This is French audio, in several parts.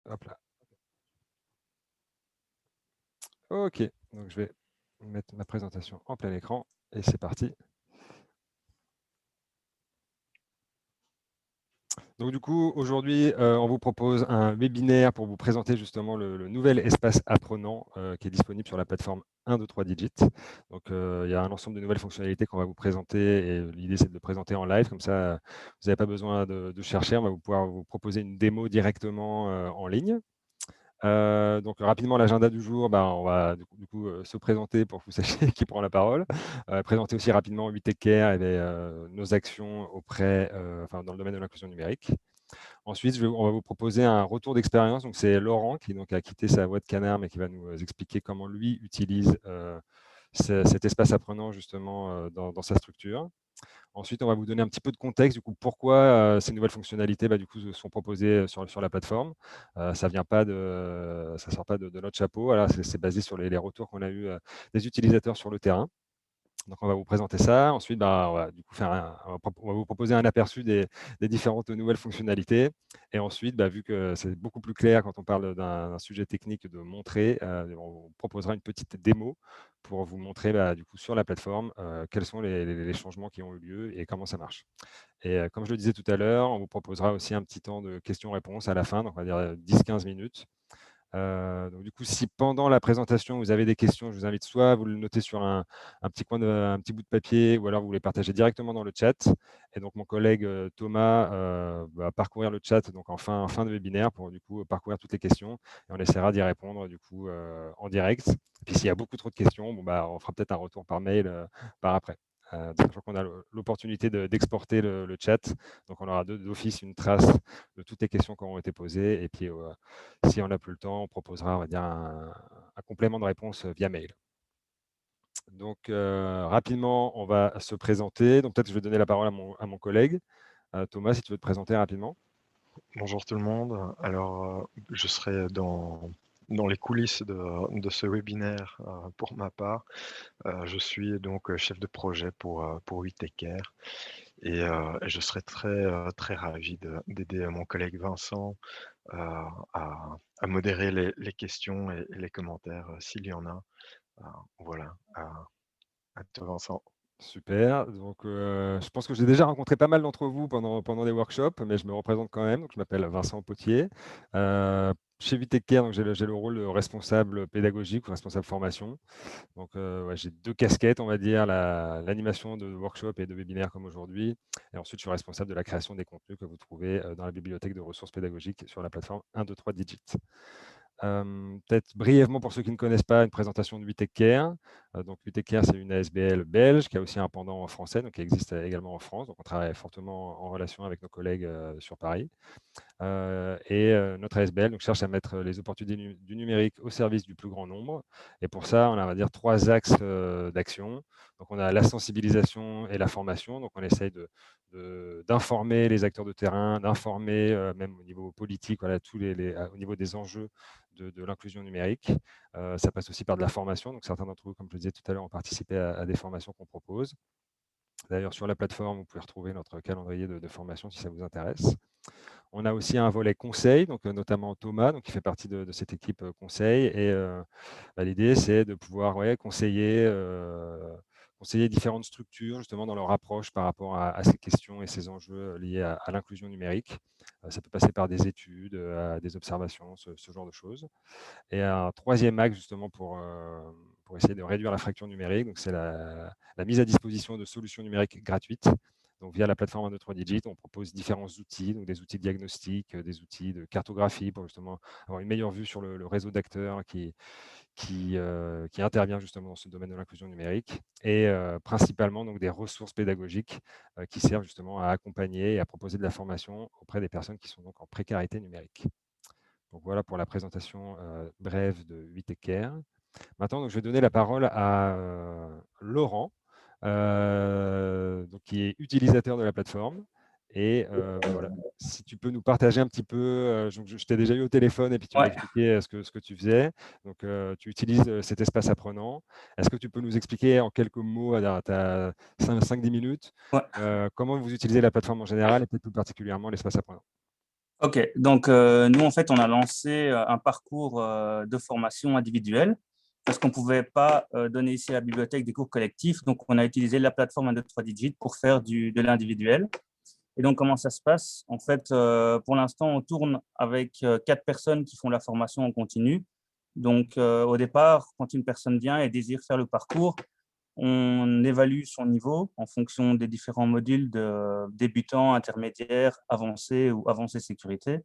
Hop là. Ok, donc je vais mettre ma présentation en plein écran et c'est parti. Donc du coup, aujourd'hui, on vous propose un webinaire pour vous présenter justement le nouvel espace apprenant qui est disponible sur la plateforme 1, 2, 3 Digit. Donc il y a un ensemble de nouvelles fonctionnalités qu'on va vous présenter et l'idée c'est de le présenter en live, comme ça vous n'avez pas besoin de chercher, on va pouvoir vous proposer une démo directement en ligne. Donc rapidement l'agenda du jour, on va se présenter pour que vous sachiez qui prend la parole. Présenter aussi rapidement 8Techcare et nos actions dans le domaine de l'inclusion numérique. Ensuite, on va vous proposer un retour d'expérience. Donc c'est Laurent qui donc, a quitté sa voie de canard, mais qui va nous expliquer comment lui utilise cet espace apprenant justement dans sa structure. Ensuite, on va vous donner un petit peu de contexte, du coup, pourquoi ces nouvelles fonctionnalités sont proposées sur la plateforme. Ça ne sort pas de notre chapeau. Voilà, c'est basé sur les retours qu'on a eu des utilisateurs sur le terrain. Donc, on va vous présenter ça. Ensuite, on va du coup on va vous proposer un aperçu des différentes nouvelles fonctionnalités. Et ensuite, vu que c'est beaucoup plus clair quand on parle d'un sujet technique de montrer, on vous proposera une petite démo pour vous montrer du coup, sur la plateforme quels sont les changements qui ont eu lieu et comment ça marche. Et comme je le disais tout à l'heure, on vous proposera aussi un petit temps de questions-réponses à la fin, donc on va dire 10-15 minutes. Donc du coup, si pendant la présentation, vous avez des questions, je vous invite soit à vous le noter sur un petit bout de papier, ou alors vous les partagez directement dans le chat. Et donc mon collègue Thomas va parcourir le chat donc en fin de webinaire pour du coup parcourir toutes les questions et on essaiera d'y répondre du coup en direct. Et puis s'il y a beaucoup trop de questions, on fera peut-être un retour par mail par après. Sachant qu'on a l'opportunité d'exporter le chat, donc on aura d'office une trace de toutes les questions qui auront été posées. Et puis si on n'a plus le temps, on proposera, on va dire, un complément de réponse via mail. Donc, rapidement, on va se présenter. Donc, peut-être que je vais donner la parole à mon collègue. Thomas, si tu veux te présenter rapidement. Bonjour tout le monde. Alors, je serai dans les coulisses de ce webinaire pour ma part. Je suis donc chef de projet pour 8Techcare et je serai très ravi d'aider mon collègue Vincent à modérer les questions et les commentaires s'il y en a. Euh, voilà, à toi Vincent. Super. Donc, je pense que j'ai déjà rencontré pas mal d'entre vous pendant des workshops, mais je me représente quand même. Donc, je m'appelle Vincent Potier. Chez Vitecare, donc j'ai le rôle de responsable pédagogique ou responsable formation. Donc, ouais, j'ai deux casquettes, on va dire, l'animation de workshops et de webinaires comme aujourd'hui. Et ensuite, je suis responsable de la création des contenus que vous trouvez dans la bibliothèque de ressources pédagogiques sur la plateforme 1, 2, 3 Digit. Peut-être brièvement pour ceux qui ne connaissent pas, une présentation de 8Techcare. Donc 8Techcare, c'est une ASBL belge qui a aussi un pendant en français, donc qui existe également en France. Donc on travaille fortement en relation avec nos collègues sur Paris. Notre ASBL donc, cherche à mettre les opportunités du numérique au service du plus grand nombre. Et pour ça, on a, on va dire, trois axes d'action. Donc, on a la sensibilisation et la formation. Donc, on essaye d'informer les acteurs de terrain, d'informer même au niveau politique, voilà, au niveau des enjeux de l'inclusion numérique. Ça passe aussi par de la formation. Donc, certains d'entre vous, comme je le disais tout à l'heure, ont participé à des formations qu'on propose. D'ailleurs, sur la plateforme, vous pouvez retrouver notre calendrier de formation si ça vous intéresse. On a aussi un volet conseil, donc notamment Thomas, donc qui fait partie de cette équipe conseil. Et l'idée, c'est de pouvoir conseiller différentes structures justement dans leur approche par rapport à ces questions et ces enjeux liés à l'inclusion numérique. Ça peut passer par des études, des observations, ce genre de choses. Et un troisième axe justement pour essayer de réduire la fracture numérique, donc c'est la mise à disposition de solutions numériques gratuites. Donc, via la plateforme 1, 2, 3 Digit, on propose différents outils, donc des outils diagnostiques, des outils de cartographie pour justement avoir une meilleure vue sur le réseau d'acteurs qui intervient justement dans ce domaine de l'inclusion numérique et principalement donc des ressources pédagogiques qui servent justement à accompagner et à proposer de la formation auprès des personnes qui sont donc en précarité numérique. Donc voilà pour la présentation brève de 8Techcare. Maintenant, donc, je vais donner la parole à Laurent, donc, qui est utilisateur de la plateforme. Et voilà, si tu peux nous partager un petit peu, je t'ai déjà eu au téléphone et puis tu m'as Ouais, expliqué ce que tu faisais. Donc, tu utilises cet espace apprenant. Est-ce que tu peux nous expliquer en quelques mots, tu as 5-10 minutes, ouais. comment vous utilisez la plateforme en général et peut-être plus particulièrement l'espace apprenant? Ok, donc nous, en fait, on a lancé un parcours de formation individuelle parce qu'on ne pouvait pas donner ici à la bibliothèque des cours collectifs. Donc, on a utilisé la plateforme 1, 2, 3 Digit pour faire de l'individuel. Et donc, comment ça se passe? En fait, pour l'instant, on tourne avec 4 personnes qui font la formation en continu. Donc, au départ, quand une personne vient et désire faire le parcours, on évalue son niveau en fonction des différents modules de débutant, intermédiaire, avancé ou avancé sécurité.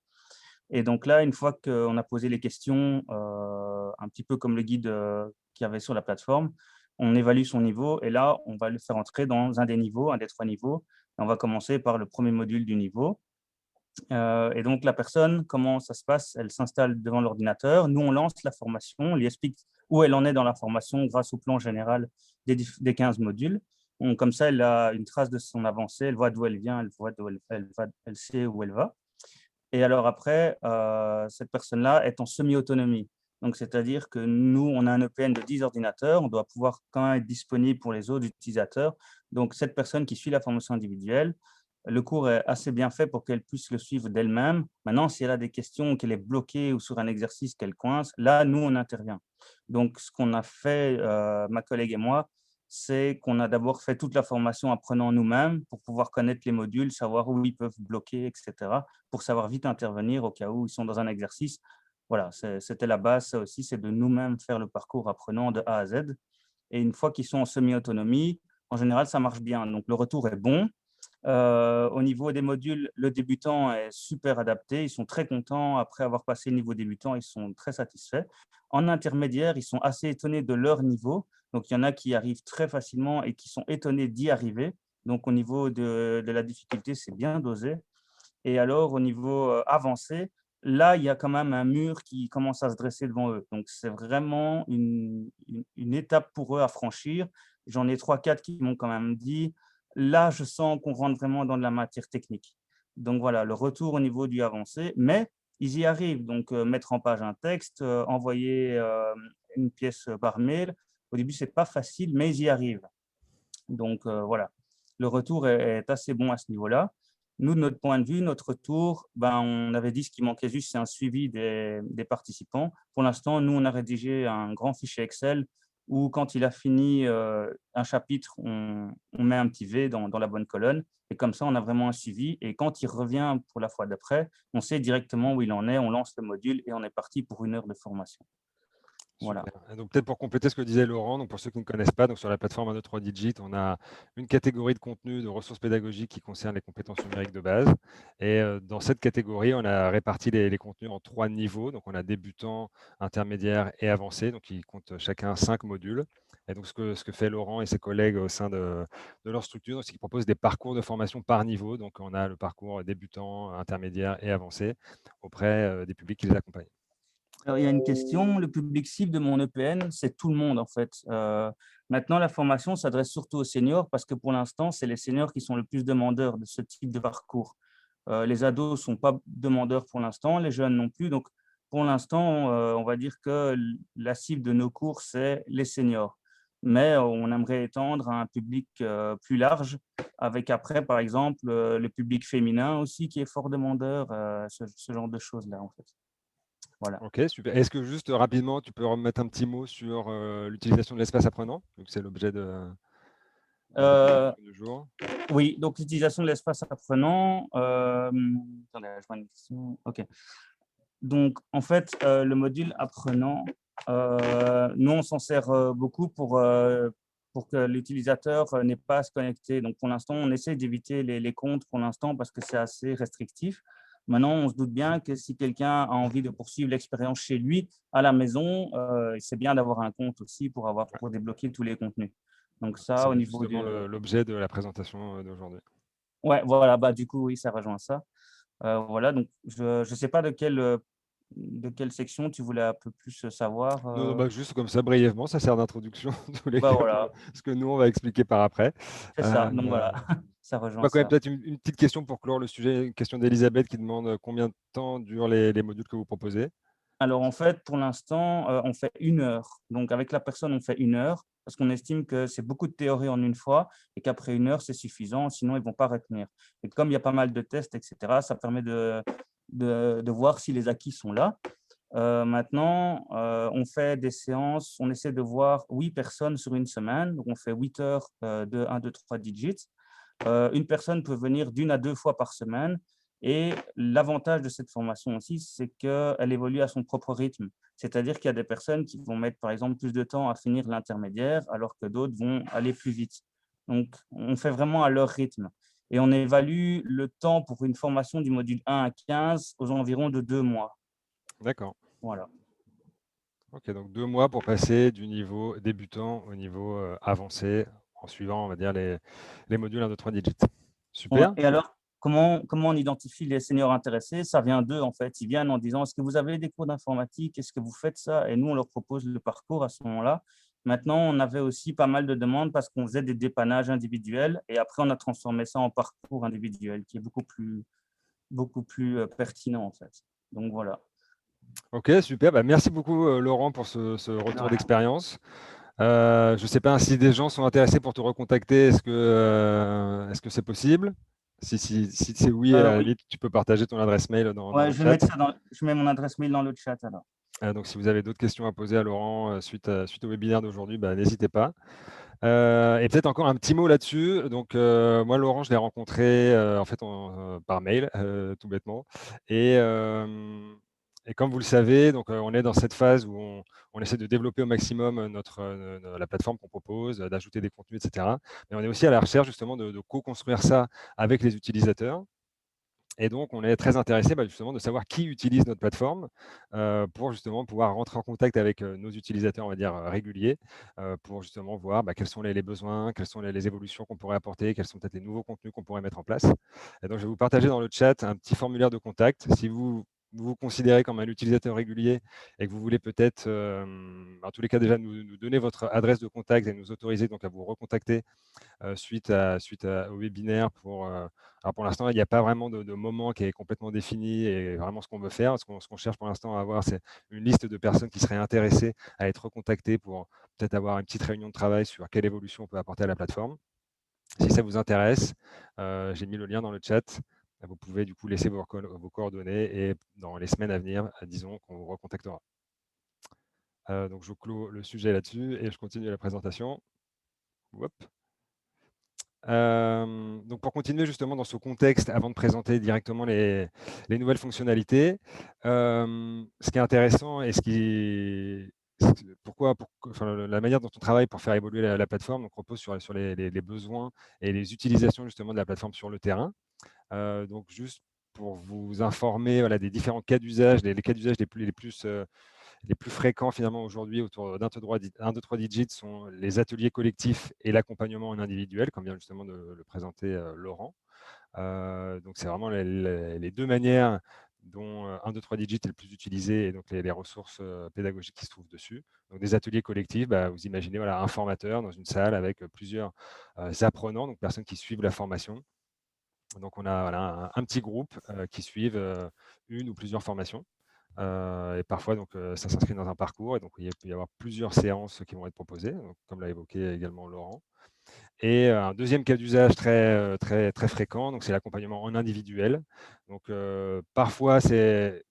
Et donc là, une fois qu'on a posé les questions, un petit peu comme le guide qu'il y avait sur la plateforme, on évalue son niveau et là, on va le faire entrer dans un des niveaux, un des 3 niveaux. Et on va commencer par le premier module du niveau. Et donc, la personne, comment ça se passe? Elle s'installe devant l'ordinateur. Nous, on lance la formation, on lui explique où elle en est dans la formation grâce au plan général des 15 modules. Comme ça, elle a une trace de son avancée, elle voit d'où elle vient, elle voit d'où elle va, elle sait où elle va. Et alors après, cette personne-là est en semi-autonomie. Donc, c'est-à-dire que nous, on a un EPN de 10 ordinateurs, on doit pouvoir quand même être disponible pour les autres utilisateurs. Donc, cette personne qui suit la formation individuelle, le cours est assez bien fait pour qu'elle puisse le suivre d'elle-même. Maintenant, si elle a des questions, qu'elle est bloquée ou sur un exercice qu'elle coince, là, nous, on intervient. Donc, ce qu'on a fait, ma collègue et moi, c'est qu'on a d'abord fait toute la formation apprenant nous-mêmes pour pouvoir connaître les modules, savoir où ils peuvent bloquer, etc., pour savoir vite intervenir au cas où ils sont dans un exercice. Voilà, c'était la base, ça aussi, c'est de nous-mêmes faire le parcours apprenant de A à Z. Et une fois qu'ils sont en semi-autonomie, en général, ça marche bien. Donc, le retour est bon. Au niveau des modules, le débutant est super adapté. Ils sont très contents. Après avoir passé le niveau débutant, ils sont très satisfaits. En intermédiaire, ils sont assez étonnés de leur niveau. Donc, il y en a qui arrivent très facilement et qui sont étonnés d'y arriver. Donc, au niveau de la difficulté, c'est bien dosé. Et alors, au niveau avancé, là, il y a quand même un mur qui commence à se dresser devant eux. Donc, c'est vraiment une étape pour eux à franchir. J'en ai 3, 4 qui m'ont quand même dit, là, je sens qu'on rentre vraiment dans de la matière technique. Donc, voilà, le retour au niveau du avancé, mais ils y arrivent. Donc, mettre en page un texte, envoyer une pièce par mail. Au début, ce n'est pas facile, mais ils y arrivent. Donc, voilà, le retour est assez bon à ce niveau-là. Nous, de notre point de vue, notre retour, ben, on avait dit ce qui manquait juste, c'est un suivi des participants. Pour l'instant, nous, on a rédigé un grand fichier Excel où, quand il a fini un chapitre, on met un petit V dans la bonne colonne. Et comme ça, on a vraiment un suivi. Et quand il revient pour la fois d'après, on sait directement où il en est, on lance le module et on est parti pour 1 heure de formation. Voilà. Super. Et donc, peut-être pour compléter ce que disait Laurent, donc pour ceux qui ne connaissent pas, donc sur la plateforme 1, 2, 3 Digit, on a une catégorie de contenu de ressources pédagogiques qui concerne les compétences numériques de base. Et dans cette catégorie, on a réparti les contenus en 3 niveaux. Donc, on a débutant, intermédiaire et avancé. Donc, ils comptent chacun 5 modules. Et donc, ce que fait Laurent et ses collègues au sein de leur structure, c'est qu'ils proposent des parcours de formation par niveau. Donc, on a le parcours débutant, intermédiaire et avancé auprès des publics qui les accompagnent. Alors, il y a une question. Le public cible de mon EPN, c'est tout le monde, en fait. Maintenant, la formation s'adresse surtout aux seniors parce que pour l'instant, c'est les seniors qui sont le plus demandeurs de ce type de parcours. Les ados ne sont pas demandeurs pour l'instant, les jeunes non plus. Donc, pour l'instant, on va dire que la cible de nos cours, c'est les seniors. Mais on aimerait étendre à un public plus large, avec après, par exemple, le public féminin aussi qui est fort demandeur, ce genre de choses-là, en fait. Voilà. Ok, super. Est-ce que juste rapidement, tu peux remettre un petit mot sur l'utilisation de l'espace apprenant, vu que c'est l'objet de la Euh, discussion du jour? oui, donc l'utilisation de l'espace apprenant. Attendez, je vois une question. OK. Donc, en fait, le module apprenant, nous, on s'en sert beaucoup pour que l'utilisateur n'ait pas à se connecter. Donc, pour l'instant, on essaie d'éviter les comptes pour l'instant parce que c'est assez restrictif. Maintenant, on se doute bien que si quelqu'un a envie de poursuivre l'expérience chez lui, à la maison, c'est bien d'avoir un compte aussi pour débloquer tous les contenus. Donc ça, au C'est niveau justement de… l'objet de la présentation d'aujourd'hui. Ouais, voilà, bah, du coup, oui, ça rejoint ça. Voilà, donc je ne sais pas de quelle section tu voulais un peu plus savoir. Non, non, bah, juste comme ça, brièvement, ça sert d'introduction, dans tous les Bah cas, pour voilà, ce que nous, on va expliquer par après. c'est ça. Donc Euh, voilà, ça rejoint Moi, quand même, ça. peut-être une petite question pour clore le sujet, une question d'Elisabeth qui demande combien de temps durent les modules que vous proposez. Alors en fait, pour l'instant, on fait 1 heure. Donc avec la personne, on fait 1 heure parce qu'on estime que c'est beaucoup de théorie en une fois et qu'après 1 heure, c'est suffisant. Sinon, ils ne vont pas retenir. Et comme il y a pas mal de tests, etc., ça permet de voir si les acquis sont là. Maintenant, on fait des séances, on essaie de voir 8 personnes sur une semaine, donc on fait 8 heures de 1, 2, 3 digits. Une personne peut venir d'1 à 2 fois par semaine. Et l'avantage de cette formation aussi, c'est qu'elle évolue à son propre rythme. C'est-à-dire qu'il y a des personnes qui vont mettre, par exemple, plus de temps à finir l'intermédiaire, alors que d'autres vont aller plus vite. Donc, on fait vraiment à leur rythme. Et on évalue le temps pour une formation du module 1 à 15 aux environs de 2 mois. D'accord. Voilà. Ok, donc 2 mois pour passer du niveau débutant au niveau avancé en suivant, on va dire, les modules 1, 2, 3 digits. Ouais. Super. Et alors, comment on identifie les seniors intéressés? Ça vient d'eux, en fait. Ils viennent en disant, est-ce que vous avez des cours d'informatique? Est-ce que vous faites ça? Et nous, on leur propose le parcours à ce moment-là. Maintenant, on avait aussi pas mal de demandes parce qu'on faisait des dépannages individuels. Et après, on a transformé ça en parcours individuel, qui est beaucoup plus pertinent, en fait. Donc, voilà. Ok, super. Bah, merci beaucoup, Laurent, pour ce retour d'expérience. Je ne sais pas si des gens sont intéressés pour te recontacter. Est-ce que c'est possible? Si c'est oui, à la Oui, limite, tu peux partager ton adresse mail dans ouais, le chat. je mets mon adresse mail dans le chat alors. Donc, si vous avez d'autres questions à poser à Laurent suite au webinaire d'aujourd'hui, bah, n'hésitez pas. Et peut-être encore un petit mot là-dessus. Donc, moi, Laurent, je l'ai rencontré en fait par mail, tout bêtement. Et comme vous le savez, donc, on est dans cette phase où on essaie de développer au maximum la plateforme qu'on propose, d'ajouter des contenus, etc. Mais on est aussi à la recherche justement de co-construire ça avec les utilisateurs. Et donc, on est très intéressé justement de savoir qui utilise notre plateforme pour justement pouvoir rentrer en contact avec nos utilisateurs, on va dire, réguliers, pour justement voir quels sont les besoins, quelles sont les évolutions qu'on pourrait apporter, quels sont peut-être les nouveaux contenus qu'on pourrait mettre en place. Et donc, je vais vous partager dans le chat un petit formulaire de contact. Si vous vous considérez comme un utilisateur régulier et que vous voulez peut-être, en tous les cas déjà, nous donner votre adresse de contact et nous autoriser donc à vous recontacter suite au webinaire. Alors pour l'instant, il n'y a pas vraiment de moment qui est complètement défini et vraiment ce qu'on veut faire. Ce qu'on cherche pour l'instant à avoir, c'est une liste de personnes qui seraient intéressées à être recontactées pour peut-être avoir une petite réunion de travail sur quelle évolution on peut apporter à la plateforme. Si ça vous intéresse, j'ai mis le lien dans le chat. Vous pouvez du coup laisser vos coordonnées et dans les semaines à venir, disons qu'on vous recontactera. Donc je clôt le sujet là-dessus et je continue la présentation. Hop. Donc pour continuer justement dans ce contexte, avant de présenter directement les nouvelles fonctionnalités, ce qui est intéressant et la manière dont on travaille pour faire évoluer la plateforme donc, repose sur les besoins et les utilisations justement de la plateforme sur le terrain. Donc juste pour vous informer des différents cas d'usage, les cas d'usage les plus fréquents finalement aujourd'hui autour d'un, deux, trois digits sont les ateliers collectifs et l'accompagnement en individuel, comme vient justement de le présenter Laurent. Donc c'est vraiment les deux manières dont 1, 2, 3 digits est le plus utilisé et donc les ressources pédagogiques qui se trouvent dessus. Donc des ateliers collectifs, vous imaginez un formateur dans une salle avec plusieurs apprenants, donc personnes qui suivent la formation. Donc on a un petit groupe qui suivent une ou plusieurs formations. Et parfois, donc, ça s'inscrit dans un parcours et donc il peut y avoir plusieurs séances qui vont être proposées, donc, comme l'a évoqué également Laurent. Et un deuxième cas d'usage très fréquent, donc c'est l'accompagnement en individuel. Donc, parfois, c'est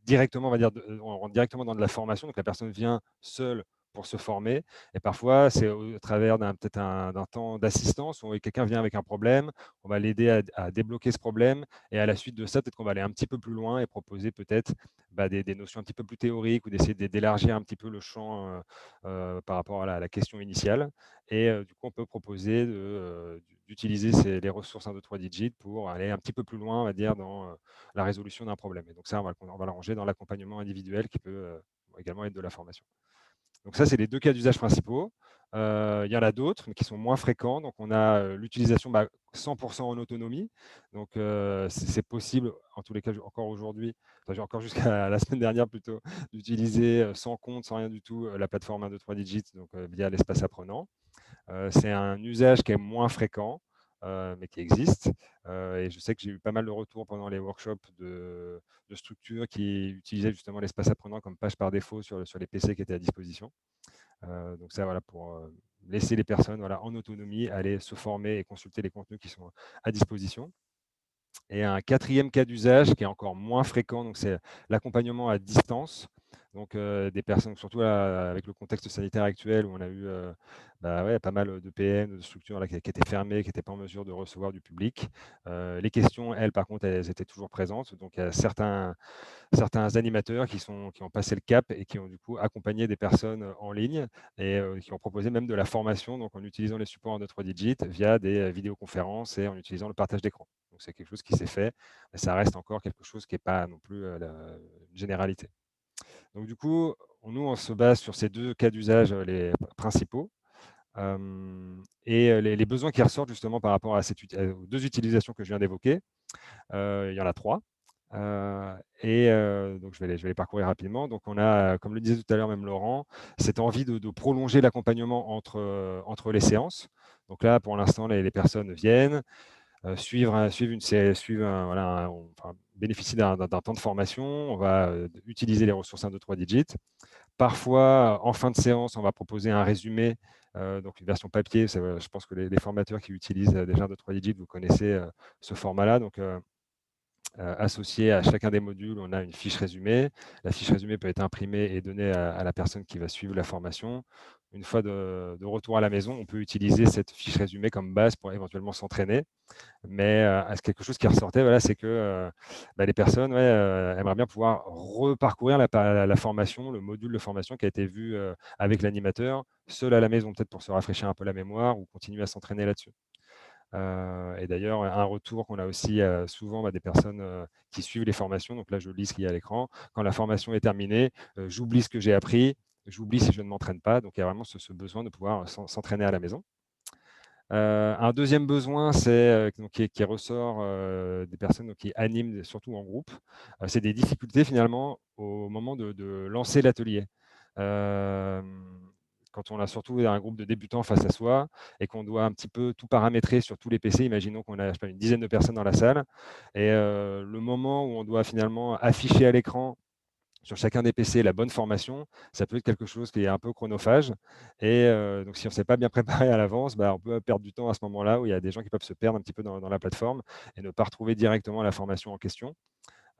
directement, on va dire, on rentre directement dans de la formation, donc la personne vient seule pour se former. Et parfois, c'est au travers peut-être d'un temps d'assistance où quelqu'un vient avec un problème, on va l'aider à débloquer ce problème. Et à la suite de ça, peut-être qu'on va aller un petit peu plus loin et proposer peut-être des notions un petit peu plus théoriques ou d'essayer d'élargir un petit peu le champ par rapport à la question initiale. Et du coup, on peut proposer d'utiliser les ressources 1, 2, 3 digits pour aller un petit peu plus loin, on va dire, dans la résolution d'un problème. Et donc ça, on va le ranger dans l'accompagnement individuel qui peut également être de la formation. Donc ça, c'est les deux cas d'usage principaux. Il y en a d'autres mais qui sont moins fréquents. Donc on a l'utilisation 100% en autonomie. Donc c'est possible, en tous les cas, encore aujourd'hui, encore jusqu'à la semaine dernière plutôt, d'utiliser sans compte, sans rien du tout, la plateforme 1, 2, 3 digits, donc via l'espace apprenant. C'est un usage qui est moins fréquent, mais qui existe. Et je sais que j'ai eu pas mal de retours pendant les workshops de structures qui utilisaient justement l'espace apprenant comme page par défaut sur les PC qui étaient à disposition. Donc ça, pour laisser les personnes en autonomie aller se former et consulter les contenus qui sont à disposition. Et un quatrième cas d'usage qui est encore moins fréquent, donc c'est l'accompagnement à distance. Donc des personnes, surtout avec le contexte sanitaire actuel où on a eu pas mal de PM, de structures là, qui étaient fermées, qui n'étaient pas en mesure de recevoir du public. Les questions, elles, par contre, elles étaient toujours présentes. Donc il y a certains animateurs qui ont passé le cap et qui ont du coup accompagné des personnes en ligne et qui ont proposé même de la formation, donc en utilisant les supports de 3 digits via des vidéoconférences et en utilisant le partage d'écran. Donc c'est quelque chose qui s'est fait, mais ça reste encore quelque chose qui n'est pas non plus une généralité. Donc du coup, nous, on se base sur ces deux cas d'usage les principaux. Et les besoins qui ressortent justement par rapport à aux deux utilisations que je viens d'évoquer, il y en a trois. Donc je vais les parcourir rapidement. Donc on a, comme le disait tout à l'heure même Laurent, cette envie de prolonger l'accompagnement entre les séances. Donc là, pour l'instant, les personnes viennent, bénéficient d'un temps de formation. On va utiliser les ressources 1, 2, 3 digits. Parfois, en fin de séance, on va proposer un résumé, donc une version papier. Je pense que les formateurs qui utilisent déjà 1, 2, 3 digits, vous connaissez ce format-là. Donc, associé à chacun des modules, on a une fiche résumée. La fiche résumée peut être imprimée et donnée à la personne qui va suivre la formation. Une fois de retour à la maison, on peut utiliser cette fiche résumée comme base pour éventuellement s'entraîner. Mais quelque chose qui ressortait, voilà, c'est que les personnes aimeraient bien pouvoir reparcourir la formation, le module de formation qui a été vu avec l'animateur, seul à la maison, peut-être pour se rafraîchir un peu la mémoire ou continuer à s'entraîner là-dessus. Et d'ailleurs, un retour qu'on a aussi souvent des personnes qui suivent les formations. Donc là, je lis ce qu'il y a à l'écran. Quand la formation est terminée, j'oublie ce que j'ai appris, j'oublie si je ne m'entraîne pas. Donc il y a vraiment ce besoin de pouvoir s'entraîner à la maison. Un deuxième besoin, c'est qui ressort des personnes donc, qui animent surtout en groupe. C'est des difficultés finalement au moment de lancer l'atelier. Quand on a surtout un groupe de débutants face à soi et qu'on doit un petit peu tout paramétrer sur tous les PC, imaginons qu'on a une dizaine de personnes dans la salle, et le moment où on doit finalement afficher à l'écran sur chacun des PC la bonne formation, ça peut être quelque chose qui est un peu chronophage. Et donc, si on ne s'est pas bien préparé à l'avance, on peut perdre du temps à ce moment-là où il y a des gens qui peuvent se perdre un petit peu dans la plateforme et ne pas retrouver directement la formation en question.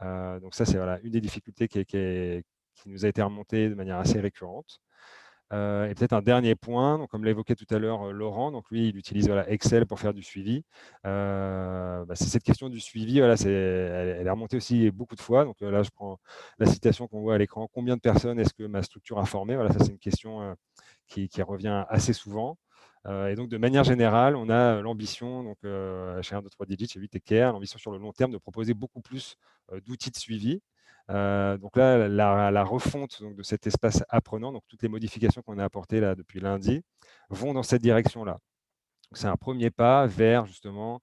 Donc ça, c'est une des difficultés qui nous a été remontée de manière assez récurrente. Et peut-être un dernier point, donc comme l'évoquait tout à l'heure Laurent, donc lui, il utilise Excel pour faire du suivi. C'est cette question du suivi, elle est remontée aussi beaucoup de fois. Donc là, je prends la citation qu'on voit à l'écran. Combien de personnes est-ce que ma structure a formé? Voilà, ça c'est une question qui revient assez souvent. Et donc de manière générale, on a l'ambition, donc chez 1, 2, 3 digits, chez 8 Care, l'ambition sur le long terme de proposer beaucoup plus d'outils de suivi. Donc là, la refonte donc, de cet espace apprenant, donc toutes les modifications qu'on a apportées là depuis lundi, vont dans cette direction-là. C'est un premier pas vers justement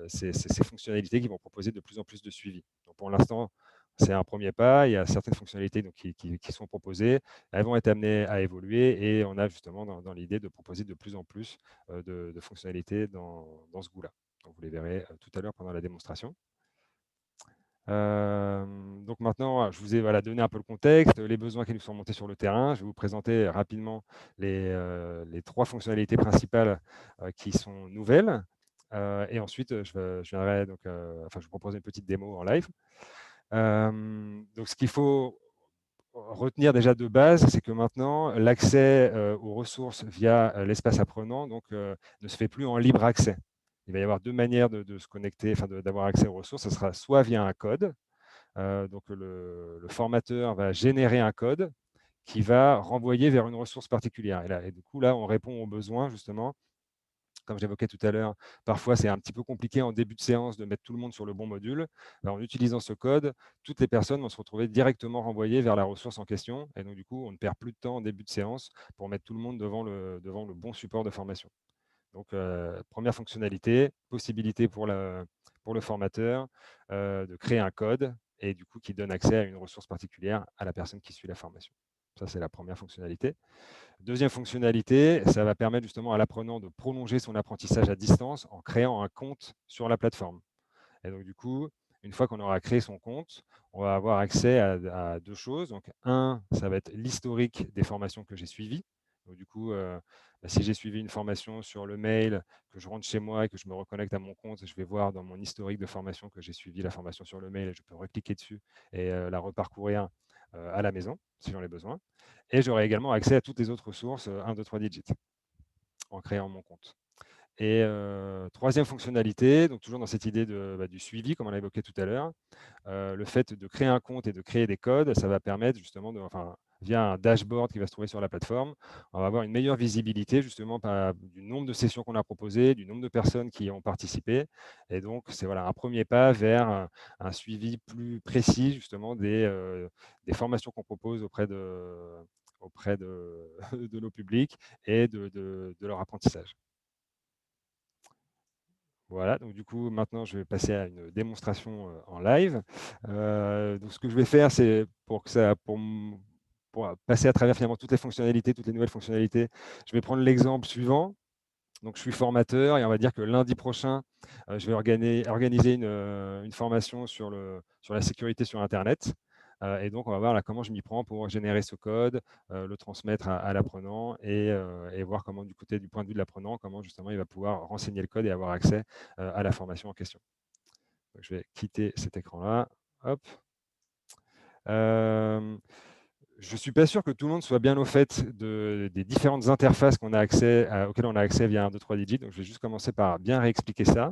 ces fonctionnalités qui vont proposer de plus en plus de suivi. Donc pour l'instant, c'est un premier pas. Il y a certaines fonctionnalités donc, qui sont proposées. Elles vont être amenées à évoluer et on a justement dans l'idée de proposer de plus en plus de fonctionnalités dans ce goût-là. Donc vous les verrez tout à l'heure pendant la démonstration. Donc maintenant, je vous ai donné un peu le contexte, les besoins qui nous sont montés sur le terrain. Je vais vous présenter rapidement les 3 fonctionnalités principales qui sont nouvelles. Et ensuite, je viendrai je vous propose une petite démo en live. Donc ce qu'il faut retenir déjà de base, c'est que maintenant, l'accès aux ressources via l'espace apprenant ne se fait plus en libre accès. Il va y avoir 2 manières de se connecter, d'avoir accès aux ressources. Ce sera soit via un code. Donc le formateur va générer un code qui va renvoyer vers une ressource particulière. Et du coup, là, on répond aux besoins, justement. Comme j'évoquais tout à l'heure, parfois c'est un petit peu compliqué en début de séance de mettre tout le monde sur le bon module. En utilisant ce code, toutes les personnes vont se retrouver directement renvoyées vers la ressource en question. Et donc, du coup, on ne perd plus de temps en début de séance pour mettre tout le monde devant le bon support de formation. Donc, première fonctionnalité, possibilité pour le formateur de créer un code et du coup qui donne accès à une ressource particulière à la personne qui suit la formation. Ça, c'est la première fonctionnalité. Deuxième fonctionnalité, ça va permettre justement à l'apprenant de prolonger son apprentissage à distance en créant un compte sur la plateforme. Et donc, du coup, une fois qu'on aura créé son compte, on va avoir accès à 2 choses. Donc, un, ça va être l'historique des formations que j'ai suivies. Donc, du coup, si j'ai suivi une formation sur le mail, que je rentre chez moi et que je me reconnecte à mon compte, je vais voir dans mon historique de formation que j'ai suivi la formation sur le mail et je peux recliquer dessus et la reparcourir à la maison si j'en ai besoin. Et j'aurai également accès à toutes les autres ressources 1, 2, 3 digits en créant mon compte. Et troisième fonctionnalité, donc toujours dans cette idée du suivi, comme on l'a évoqué tout à l'heure, le fait de créer un compte et de créer des codes, ça va permettre justement, via un dashboard qui va se trouver sur la plateforme, on va avoir une meilleure visibilité justement du nombre de sessions qu'on a proposées, du nombre de personnes qui ont participé. Et donc, c'est voilà, un premier pas vers un suivi plus précis justement des formations qu'on propose auprès de de nos publics et de leur apprentissage. Voilà, donc du coup, maintenant, je vais passer à une démonstration en live. Donc, ce que je vais faire, c'est pour passer à travers finalement toutes les fonctionnalités, toutes les nouvelles fonctionnalités, je vais prendre l'exemple suivant. Donc, je suis formateur et on va dire que lundi prochain, je vais organiser une formation sur la sécurité sur Internet. Et donc, on va voir là, comment je m'y prends pour générer ce code, le transmettre à l'apprenant et voir comment, du point de vue de l'apprenant, comment justement il va pouvoir renseigner le code et avoir accès à la formation en question. Donc, je vais quitter cet écran-là. Hop. Je ne suis pas sûr que tout le monde soit bien au fait des différentes interfaces auxquelles on a accès via 1, 2, 3 digits. Donc, je vais juste commencer par bien réexpliquer ça.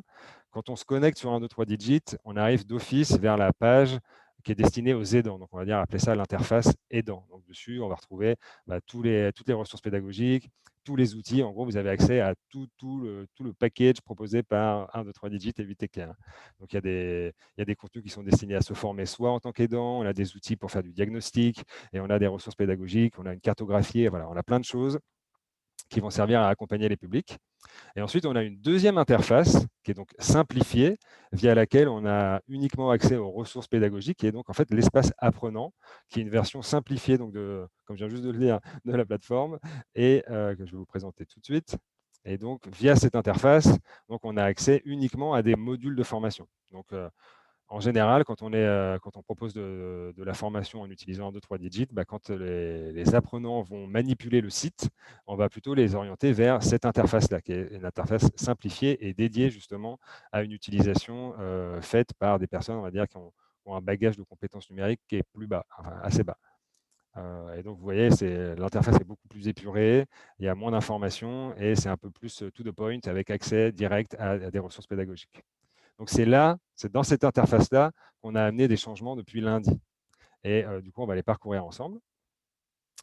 Quand on se connecte sur 1, 2, 3 digits, on arrive d'office vers la page qui est destinée aux aidants. Donc, on va dire appeler ça l'interface aidant. Donc, dessus, on va retrouver toutes les ressources pédagogiques, tous les outils. En gros, vous avez accès à tout le package proposé par 1, 2, 3 digits et 8 équerres. Donc, il y a des contenus qui sont destinés à se former soit en tant qu'aidant, on a des outils pour faire du diagnostic, et on a des ressources pédagogiques, on a une cartographie, voilà, on a plein de choses qui vont servir à accompagner les publics. Et ensuite, on a une deuxième interface qui est donc simplifiée, via laquelle on a uniquement accès aux ressources pédagogiques, qui est donc en fait l'espace apprenant, qui est une version simplifiée, donc comme je viens juste de le dire, de la plateforme, et que je vais vous présenter tout de suite. Et donc, via cette interface, donc, on a accès uniquement à des modules de formation. Donc, en général, quand on propose de la formation en utilisant 2, 3 digits, quand les apprenants vont manipuler le site, on va plutôt les orienter vers cette interface-là, qui est une interface simplifiée et dédiée justement à une utilisation faite par des personnes, on va dire, qui ont un bagage de compétences numériques qui est plus bas, enfin assez bas. Et donc, vous voyez, l'interface est beaucoup plus épurée, il y a moins d'informations et c'est un peu plus to the point avec accès direct à des ressources pédagogiques. Donc, c'est dans cette interface-là qu'on a amené des changements depuis lundi. Et du coup, on va les parcourir ensemble.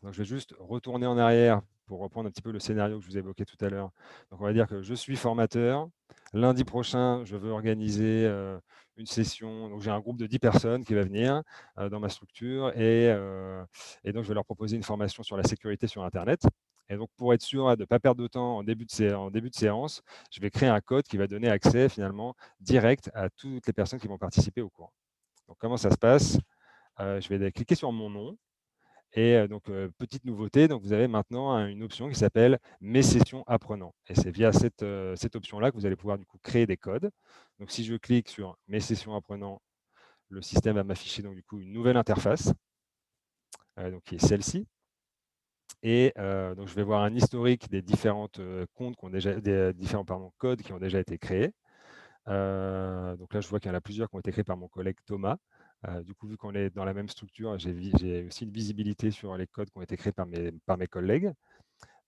Donc, je vais juste retourner en arrière pour reprendre un petit peu le scénario que je vous ai évoqué tout à l'heure. Donc, on va dire que je suis formateur. Lundi prochain, je veux organiser une session. Donc, j'ai un groupe de 10 personnes qui va venir dans ma structure et donc, je vais leur proposer une formation sur la sécurité sur Internet. Et donc, pour être sûr de ne pas perdre de temps en début de séance, je vais créer un code qui va donner accès finalement direct à toutes les personnes qui vont participer au cours. Donc, comment ça se passe? Je vais cliquer sur mon nom. Et donc, petite nouveauté, donc vous avez maintenant une option qui s'appelle « Mes sessions apprenants ». Et c'est via cette option-là que vous allez pouvoir du coup créer des codes. Donc, si je clique sur « Mes sessions apprenants », le système va m'afficher donc du coup une nouvelle interface, donc qui est celle-ci. Et donc, je vais voir un historique des différentes comptes des différents codes qui ont déjà été créés. Donc là, je vois qu'il y en a plusieurs qui ont été créés par mon collègue Thomas. Du coup, vu qu'on est dans la même structure, j'ai aussi une visibilité sur les codes qui ont été créés par mes collègues.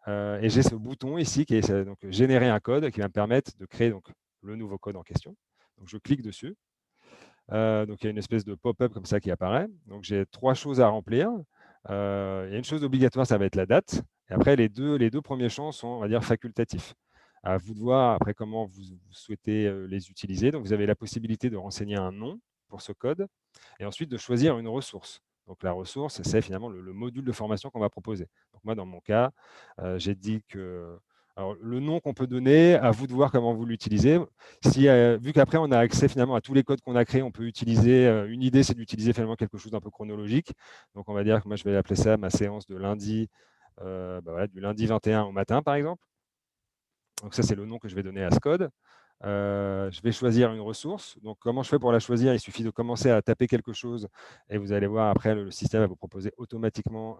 Et j'ai ce bouton ici qui est donc générer un code qui va me permettre de créer donc le nouveau code en question. Donc, je clique dessus. Donc, il y a une espèce de pop-up comme ça qui apparaît. Donc, j'ai 3 choses à remplir. Il y a une chose obligatoire, ça va être la date. Et après, les deux premiers champs sont, on va dire, facultatifs. À vous de voir après comment vous souhaitez les utiliser. Donc, vous avez la possibilité de renseigner un nom pour ce code et ensuite de choisir une ressource. Donc, la ressource, c'est finalement le module de formation qu'on va proposer. Donc, moi, dans mon cas, j'ai dit que alors, le nom qu'on peut donner, à vous de voir comment vous l'utilisez. Vu qu'après, on a accès finalement à tous les codes qu'on a créés, on peut utiliser, une idée, c'est d'utiliser finalement quelque chose d'un peu chronologique. Donc, on va dire que moi, je vais appeler ça ma séance de lundi, voilà, du lundi 21 au matin, par exemple. Donc, ça, c'est le nom que je vais donner à ce code. Je vais choisir une ressource. Donc, comment je fais pour la choisir? Il suffit de commencer à taper quelque chose et vous allez voir après, le système va vous proposer automatiquement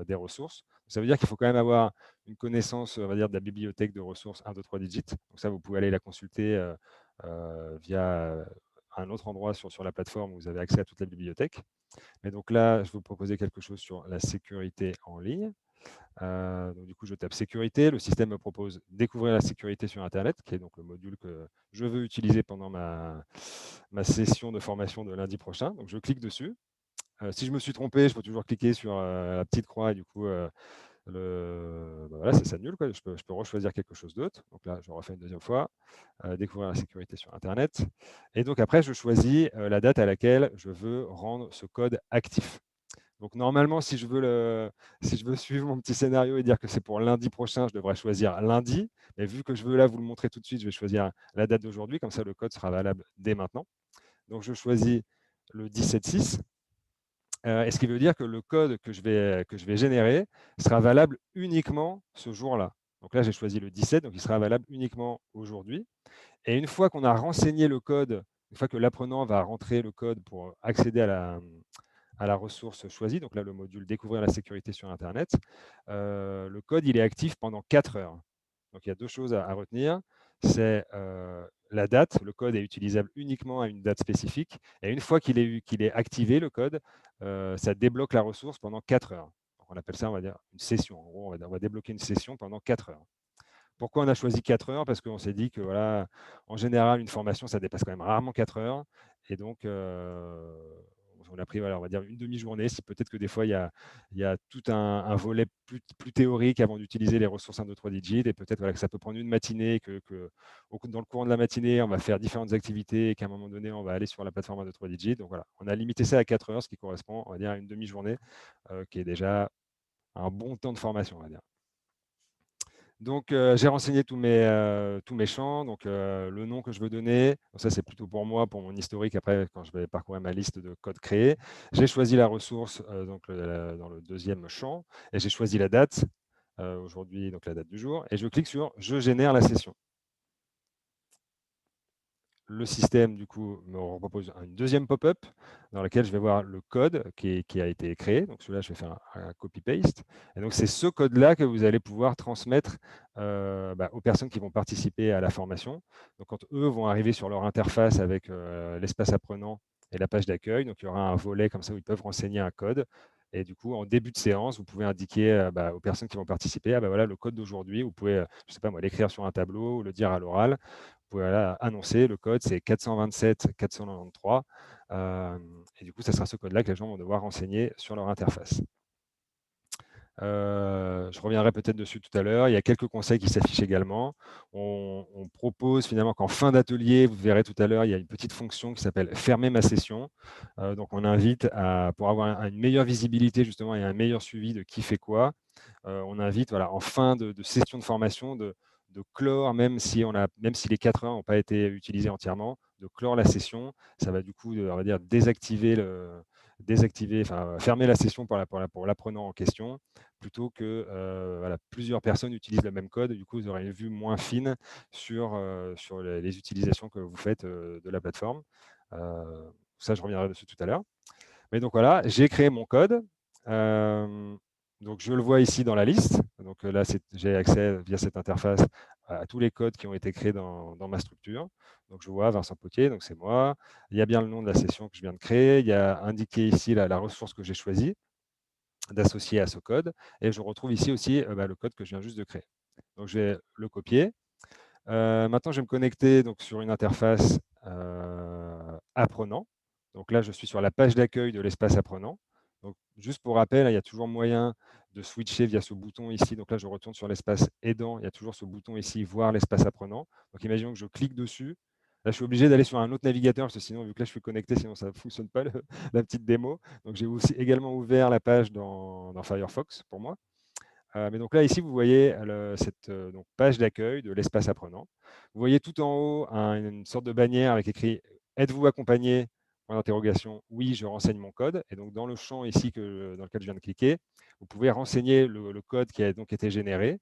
des ressources. Ça veut dire qu'il faut quand même avoir une connaissance, on va dire, de la bibliothèque de ressources 1, 2, 3 digits. Donc ça, vous pouvez aller la consulter via un autre endroit sur la plateforme où vous avez accès à toute la bibliothèque. Mais donc là, je vais vous proposer quelque chose sur la sécurité en ligne. Donc du coup, je tape sécurité. Le système me propose découvrir la sécurité sur Internet, qui est donc le module que je veux utiliser pendant ma session de formation de lundi prochain. Donc je clique dessus. Si je me suis trompé, je peux toujours cliquer sur la petite croix et du coup, voilà, ça s'annule, quoi. Je peux rechoisir quelque chose d'autre. Donc là, je refais une deuxième fois, découvrir la sécurité sur Internet. Et donc après, je choisis la date à laquelle je veux rendre ce code actif. Donc normalement, si je veux suivre mon petit scénario et dire que c'est pour lundi prochain, je devrais choisir lundi. Mais vu que je veux là vous le montrer tout de suite, je vais choisir la date d'aujourd'hui. Comme ça, le code sera valable dès maintenant. Donc je choisis le 17.6. Et ce qui veut dire que le code que je vais générer sera valable uniquement ce jour-là. Donc là, j'ai choisi le 17, donc il sera valable uniquement aujourd'hui. Et une fois qu'on a renseigné le code, une fois que l'apprenant va rentrer le code pour accéder à la ressource choisie, donc là le module découvrir la sécurité sur Internet, le code il est actif pendant 4 heures. Donc il y a deux choses à retenir, c'est la date, le code est utilisable uniquement à une date spécifique, et une fois qu'il est activé le code, ça débloque la ressource pendant 4 heures. Donc on appelle ça, on va dire, une session. En gros, on va débloquer une session pendant 4 heures. Pourquoi on a choisi 4 heures? Parce qu'on s'est dit que voilà, en général, une formation, ça dépasse quand même rarement 4 heures. Et donc, on a pris, voilà, on va dire une demi-journée. Si peut-être que des fois, il y a tout un volet plus théorique avant d'utiliser les ressources 1, 2, 3 digits. Et peut-être voilà, que ça peut prendre une matinée, dans le courant de la matinée, on va faire différentes activités et qu'à un moment donné, on va aller sur la plateforme 1, 2, 3 digits. Donc voilà, on a limité ça à 4 heures, ce qui correspond, on va dire, à une demi-journée, qui est déjà un bon temps de formation, on va dire. Donc, j'ai renseigné tous mes champs, donc le nom que je veux donner, donc ça c'est plutôt pour moi, pour mon historique après quand je vais parcourir ma liste de codes créés. J'ai choisi la ressource donc, dans le deuxième champ et j'ai choisi la date, aujourd'hui donc la date du jour, et je clique sur « Je génère la session ». Le système, du coup, me propose une deuxième pop-up dans laquelle je vais voir le code qui a été créé. Donc, celui-là, je vais faire un copy-paste. Et donc, c'est ce code-là que vous allez pouvoir transmettre aux personnes qui vont participer à la formation. Donc, quand eux vont arriver sur leur interface avec l'espace apprenant et la page d'accueil, donc il y aura un volet comme ça où ils peuvent renseigner un code. Et du coup, en début de séance, vous pouvez indiquer aux personnes qui vont participer, voilà le code d'aujourd'hui. Vous pouvez, je sais pas moi, l'écrire sur un tableau ou le dire à l'oral. Vous pouvez annoncer le code, c'est 427 493. Et du coup, ça sera ce code-là que les gens vont devoir renseigner sur leur interface. Je reviendrai peut-être dessus tout à l'heure. Il y a quelques conseils qui s'affichent également. On propose finalement qu'en fin d'atelier, vous verrez tout à l'heure, il y a une petite fonction qui s'appelle « Fermer ma session ». Donc, on invite pour avoir une meilleure visibilité justement et un meilleur suivi de qui fait quoi. On invite en fin de session de formation de clore, même si les 4 heures n'ont pas été utilisées entièrement, de clore la session. Ça va du coup, on va dire, fermer la session pour l'apprenant en question, plutôt que plusieurs personnes utilisent le même code. Du coup, vous aurez une vue moins fine sur les utilisations que vous faites de la plateforme. Ça, je reviendrai dessus tout à l'heure. Mais donc voilà, j'ai créé mon code. Donc je le vois ici dans la liste. Donc là, j'ai accès via cette interface à tous les codes qui ont été créés dans ma structure. Donc je vois Vincent Potier, donc c'est moi. Il y a bien le nom de la session que je viens de créer. Il y a indiqué ici la ressource que j'ai choisie d'associer à ce code. Et je retrouve ici aussi le code que je viens juste de créer. Donc je vais le copier. Maintenant, je vais me connecter donc, sur une interface apprenant. Donc là, je suis sur la page d'accueil de l'espace apprenant. Donc, juste pour rappel, il y a toujours moyen de switcher via ce bouton ici. Donc là, je retourne sur l'espace aidant. Il y a toujours ce bouton ici, voir l'espace apprenant. Donc, imaginons que je clique dessus. Là, je suis obligé d'aller sur un autre navigateur, parce que sinon, vu que là, je suis connecté, sinon ça ne fonctionne pas, la petite démo. Donc, j'ai aussi également ouvert la page dans Firefox pour moi. Mais donc là, ici, vous voyez cette page d'accueil de l'espace apprenant. Vous voyez tout en haut une sorte de bannière avec écrit « Êtes-vous accompagné ?» Point d'interrogation. Oui, je renseigne mon code. Et donc, dans le champ ici dans lequel je viens de cliquer, vous pouvez renseigner le code qui a donc été généré.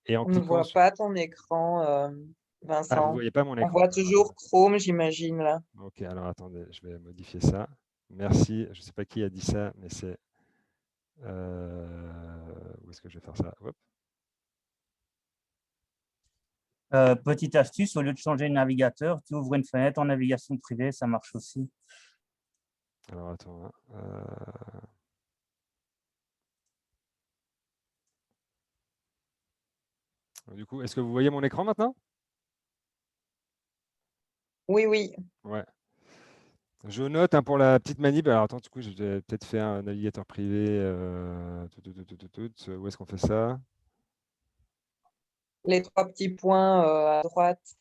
Et en On ne cliquant voit pas ton écran. Ah, vous ne Vincent. voyez pas mon On écran? voit toujours Chrome, j'imagine, là. Ok, alors attendez, je vais modifier ça. Merci. Je ne sais pas qui a dit ça, mais c'est... où est-ce que je vais faire ça? Hop. Petite astuce, au lieu de changer le navigateur, tu ouvres une fenêtre en navigation privée, ça marche aussi. Alors attends. Hein. Du coup, est-ce que vous voyez mon écran maintenant? Oui, oui. Ouais. Je note hein, pour la petite manip. Alors attends, du coup, je vais peut-être faire un navigateur privé. Où est-ce qu'on fait ça? Les 3 petits points à droite.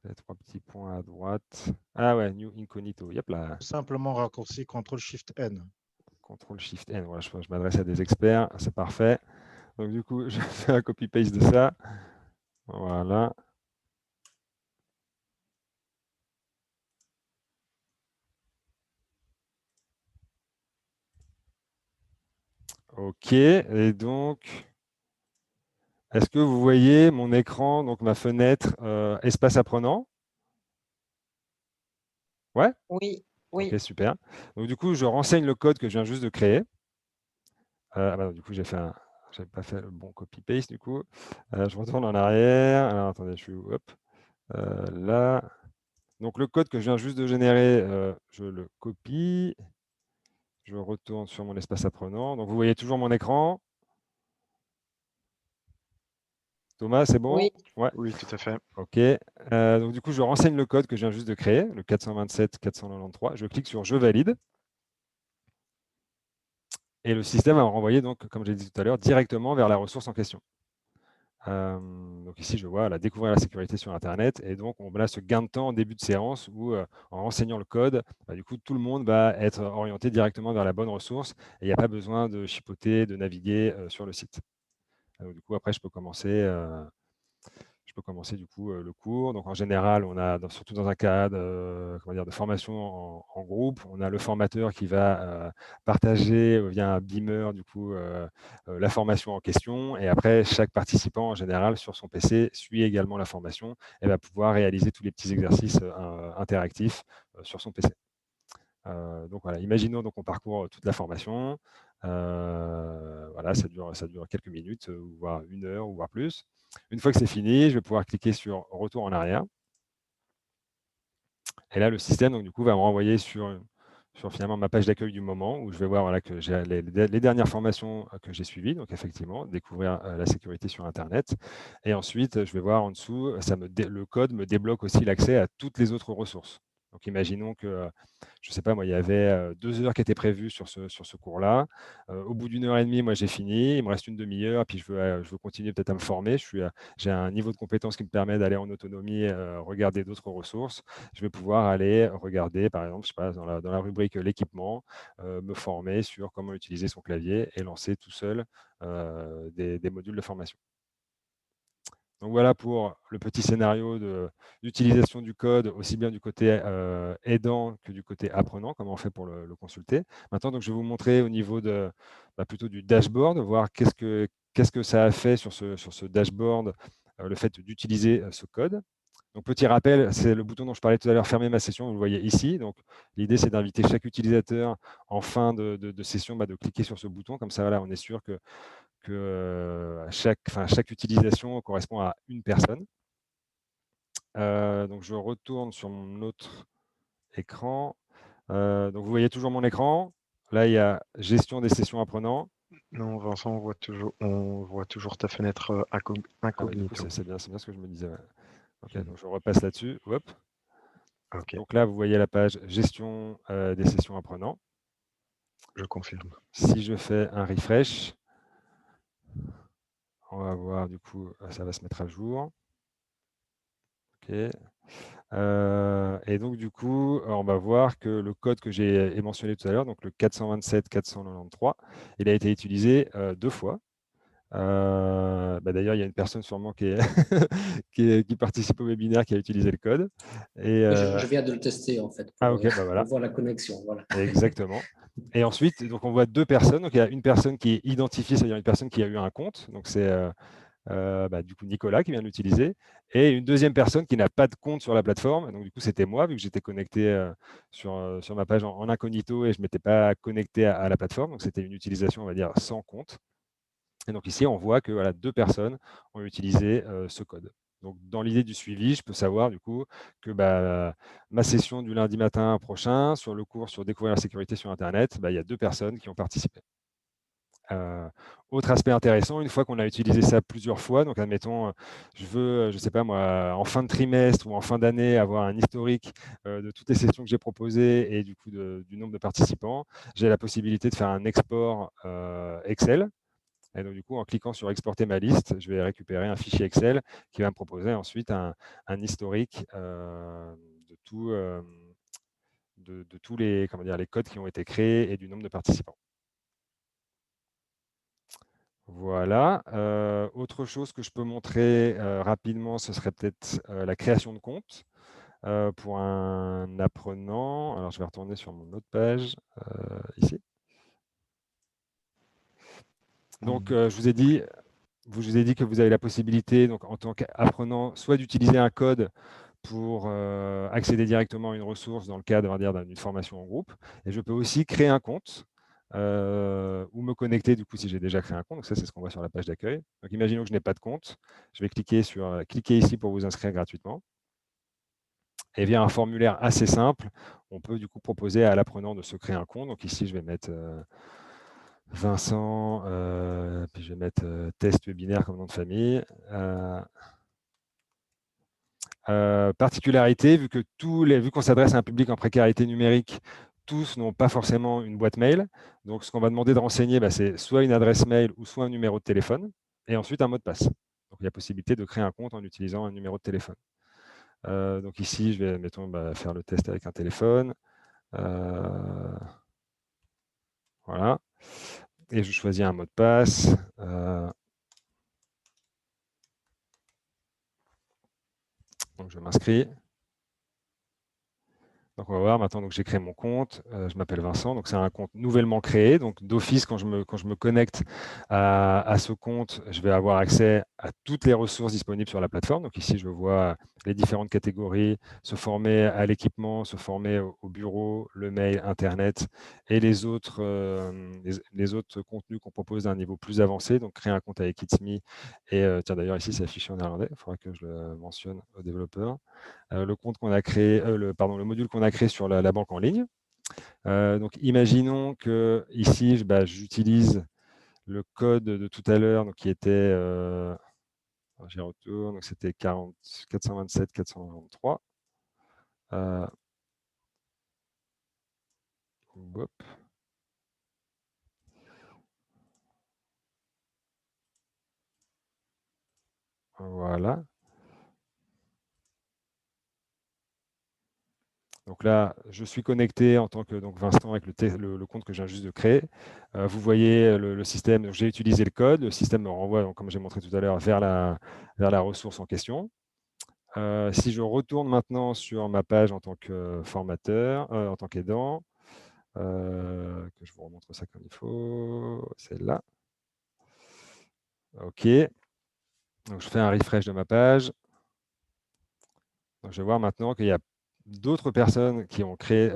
Les 3 petits points à droite. Ah ouais, New Incognito. Yep là. Simplement raccourci CTRL-SHIFT-N. CTRL-SHIFT-N. Voilà, je m'adresse à des experts. C'est parfait. Donc du coup, je fais un copy-paste de ça. Voilà. OK. Et donc, est-ce que vous voyez mon écran, donc ma fenêtre espace apprenant? Ouais? Oui, oui. OK, super. Donc du coup, je renseigne le code que je viens juste de créer. Ah bah, du coup, j'avais pas fait le bon copy-paste du coup. Je retourne en arrière. Alors attendez, je suis où? Hop. Là. Donc le code que je viens juste de générer, je le copie. Je retourne sur mon espace apprenant. Donc vous voyez toujours mon écran. Thomas, c'est bon? Oui. Ouais. Oui, tout à fait. OK. Donc du coup, je renseigne le code que je viens juste de créer, le 427.493. Je clique sur « Je valide ». Et le système va me renvoyer, donc, comme j'ai dit tout à l'heure, directement vers la ressource en question. Donc ici, je vois découvrir la sécurité sur Internet. Et donc, on a ce gain de temps en début de séance où, en renseignant le code, du coup, tout le monde va être orienté directement vers la bonne ressource. Et il n'y a pas besoin de chipoter, de naviguer sur le site. Du coup, après, je peux commencer du coup le cours. Donc en général, on a surtout dans un cadre de formation en groupe, on a le formateur qui va partager via un beamer du coup la formation en question, et après chaque participant en général sur son PC suit également la formation et va pouvoir réaliser tous les petits exercices interactifs sur son PC. Donc voilà, imaginons donc on parcourt toute la formation. Voilà, ça dure quelques minutes, voire 1 heure, ou voire plus. Une fois que c'est fini, je vais pouvoir cliquer sur retour en arrière. Et là, le système donc, du coup, va me renvoyer sur finalement ma page d'accueil du moment, où je vais voir voilà, que j'ai les dernières formations que j'ai suivies, donc effectivement, découvrir la sécurité sur Internet. Et ensuite, je vais voir en dessous, le code me débloque aussi l'accès à toutes les autres ressources. Donc imaginons que, je ne sais pas moi, il y avait 2 heures qui étaient prévues sur ce cours-là. Au bout d'1 heure et demie, moi j'ai fini, il me reste une demi-heure, puis je veux continuer peut-être à me former. J'ai un niveau de compétence qui me permet d'aller en autonomie, regarder d'autres ressources. Je vais pouvoir aller regarder, par exemple, je sais pas, dans la rubrique l'équipement, me former sur comment utiliser son clavier et lancer tout seul des modules de formation. Donc voilà pour le petit scénario d'utilisation du code, aussi bien du côté aidant que du côté apprenant, comment on fait pour le consulter. Maintenant, donc, je vais vous montrer au niveau plutôt du dashboard, voir qu'est-ce que ça a fait sur ce dashboard, le fait d'utiliser ce code. Donc, petit rappel, c'est le bouton dont je parlais tout à l'heure, fermer ma session, vous le voyez ici. Donc, l'idée, c'est d'inviter chaque utilisateur en fin de session de cliquer sur ce bouton. Comme ça, voilà, on est sûr que chaque utilisation correspond à une personne. Donc, je retourne sur mon autre écran. Donc, vous voyez toujours mon écran. Là, il y a gestion des sessions apprenants. Non, Vincent, on voit toujours ta fenêtre incognito. C'est bien ce que je me disais. Ouais. Ok, donc je repasse là-dessus. Hop. Ok, Donc là, vous voyez la page gestion des sessions apprenants. je confirme. Si je fais un refresh, on va voir, du coup, ça va se mettre à jour. OK. Et donc, du coup, on va voir que le code que j'ai mentionné tout à l'heure, donc le 427.493, il a été utilisé 2 fois. D'ailleurs, il y a une personne sûrement qui participe au webinaire qui a utilisé le code. Et, je viens de le tester, en fait, pour, OK, voilà. pour voir la connexion. Voilà. Exactement. Et ensuite, donc, on voit 2 personnes. Donc, il y a une personne qui est identifiée, c'est-à-dire une personne qui a eu un compte. Donc, c'est du coup Nicolas qui vient de l'utiliser, et une deuxième personne qui n'a pas de compte sur la plateforme. Donc du coup, c'était moi, vu que j'étais connecté sur ma page en incognito et je ne m'étais pas connecté à la plateforme. Donc c'était une utilisation, on va dire, sans compte. Et donc ici, on voit que voilà, 2 personnes ont utilisé ce code. Donc dans l'idée du suivi, je peux savoir du coup que ma session du lundi matin prochain, sur le cours sur découvrir la sécurité sur Internet, il y a 2 personnes qui ont participé. Autre aspect intéressant, une fois qu'on a utilisé ça plusieurs fois, donc admettons, je veux, je sais pas moi, en fin de trimestre ou en fin d'année, avoir un historique de toutes les sessions que j'ai proposées et du coup du nombre de participants, j'ai la possibilité de faire un export Excel. Et donc, du coup, en cliquant sur exporter ma liste, je vais récupérer un fichier Excel qui va me proposer ensuite un historique de tous les, comment dire, les codes qui ont été créés et du nombre de participants. Voilà. Autre chose que je peux montrer rapidement, ce serait peut-être la création de compte pour un apprenant. Alors, je vais retourner sur mon autre page ici. Donc, je vous ai dit que vous avez la possibilité, donc, en tant qu'apprenant, soit d'utiliser un code pour accéder directement à une ressource dans le cadre, on va dire, d'une formation en groupe. Et je peux aussi créer un compte ou me connecter, du coup, si j'ai déjà créé un compte. Donc ça, c'est ce qu'on voit sur la page d'accueil. Donc, imaginons que je n'ai pas de compte. Je vais cliquer ici pour vous inscrire gratuitement. Et via un formulaire assez simple, on peut du coup proposer à l'apprenant de se créer un compte. Donc ici, je vais mettre Vincent, puis je vais mettre test webinaire comme nom de famille. Particularité, vu qu'on s'adresse à un public en précarité numérique, tous n'ont pas forcément une boîte mail. Donc, ce qu'on va demander de renseigner, c'est soit une adresse mail ou soit un numéro de téléphone, et ensuite un mot de passe. Donc, il y a possibilité de créer un compte en utilisant un numéro de téléphone. Donc ici, je vais, mettons, faire le test avec un téléphone. Voilà. Et je choisis un mot de passe. Donc, je m'inscris. Donc, on va voir maintenant, j'ai créé mon compte. Je m'appelle Vincent. Donc, c'est un compte nouvellement créé. Donc, d'office, quand je me connecte à ce compte, je vais avoir accès à toutes les ressources disponibles sur la plateforme. Donc, ici, je vois les différentes catégories, se former à l'équipement, se former au bureau, le mail, Internet et les autres contenus qu'on propose d'un niveau plus avancé. Donc, créer un compte avec Itsme. Et tiens, d'ailleurs, ici, c'est affiché en néerlandais. Il faudra que je le mentionne aux développeurs. Le compte qu'on a créé, le module qu'on a créé sur la banque en ligne. Donc, imaginons que ici, j'utilise le code de tout à l'heure, qui était, j'y retourne, donc c'était 427 423. Voilà. Donc là, je suis connecté en tant que Vincent avec le compte que je viens juste de créer. Vous voyez le système, j'ai utilisé le code, le système me renvoie, comme j'ai montré tout à l'heure, vers la ressource en question. Si je retourne maintenant sur ma page en tant que formateur, en tant qu'aidant, que je vous remontre ça comme il faut, celle-là. OK. Donc, je fais un refresh de ma page. Donc, je vais voir maintenant qu'il y a d'autres personnes qui ont créé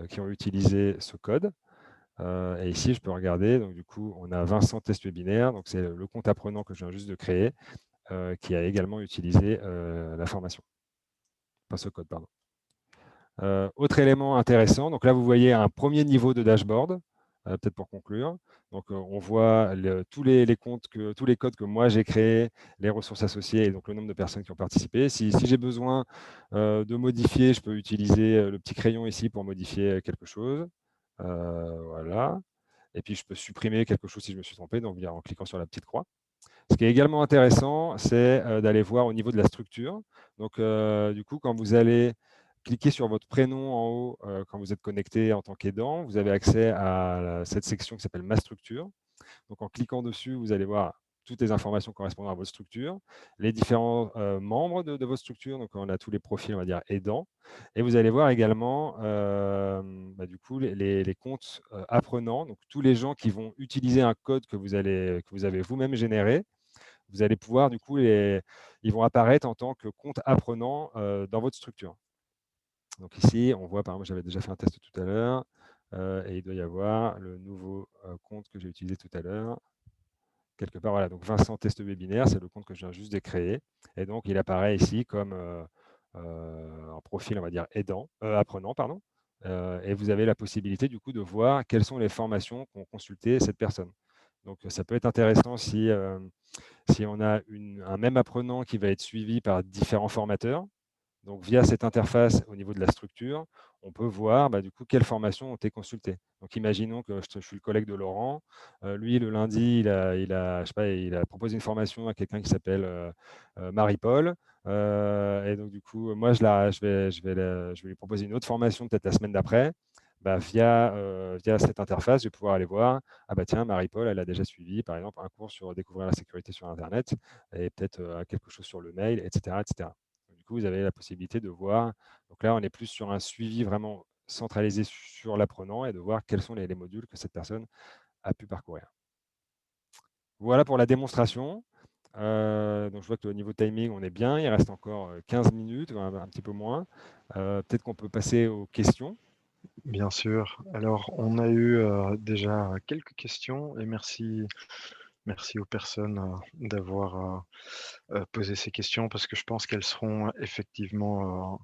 qui ont utilisé ce code. Et ici, je peux regarder. Donc, du coup, on a Vincent Test Webinaire. Donc, c'est le compte apprenant que je viens juste de créer, qui a également utilisé la formation. Pas ce code, pardon. Autre élément intéressant. Donc là, vous voyez un premier niveau de dashboard, peut-être pour conclure. Donc, on voit tous les codes que moi j'ai créés, les ressources associées et donc le nombre de personnes qui ont participé. Si j'ai besoin de modifier, je peux utiliser le petit crayon ici pour modifier quelque chose. Voilà. Et puis, je peux supprimer quelque chose si je me suis trompé, donc en cliquant sur la petite croix. Ce qui est également intéressant, c'est d'aller voir au niveau de la structure. Donc, du coup, quand vous allez cliquer sur votre prénom en haut, quand vous êtes connecté en tant qu'aidant, vous avez accès à cette section qui s'appelle « Ma structure ». Donc, en cliquant dessus, vous allez voir toutes les informations correspondant à votre structure, les différents membres de votre structure. Donc, on a tous les profils, on va dire, aidants. Et vous allez voir également, du coup, les comptes apprenants, donc tous les gens qui vont utiliser un code que vous avez vous-même généré vous allez pouvoir, du coup, ils vont apparaître en tant que compte apprenant dans votre structure. Donc ici, on voit, par exemple, j'avais déjà fait un test tout à l'heure, et il doit y avoir le nouveau compte que j'ai utilisé tout à l'heure. Quelque part, voilà, donc Vincent Test Webinaire, c'est le compte que je viens juste de créer. Et donc, il apparaît ici comme un profil, on va dire, apprenant, pardon. Et vous avez la possibilité, du coup, de voir quelles sont les formations qu'ont consultées cette personne. Donc, ça peut être intéressant si on a un même apprenant qui va être suivi par différents formateurs. Donc, via cette interface au niveau de la structure, on peut voir du coup quelles formations ont été consultées. Donc, imaginons que je suis le collègue de Laurent. Lui, le lundi, je sais pas, il a proposé une formation à quelqu'un qui s'appelle Marie-Paul. Et donc, du coup, moi, je vais lui proposer une autre formation peut-être la semaine d'après. Via cette interface, je vais pouvoir aller voir, ah bah tiens, Marie-Paul, elle a déjà suivi, par exemple, un cours sur découvrir la sécurité sur Internet et peut-être quelque chose sur le mail, etc., etc. Du coup, vous avez la possibilité de voir. Donc là, on est plus sur un suivi vraiment centralisé sur l'apprenant et de voir quels sont les modules que cette personne a pu parcourir. Voilà pour la démonstration. Donc je vois que au niveau timing, on est bien. Il reste encore 15 minutes, un petit peu moins. Peut-être qu'on peut passer aux questions. Bien sûr. Alors, on a eu déjà quelques questions et merci aux personnes d'avoir posé ces questions parce que je pense qu'elles seront effectivement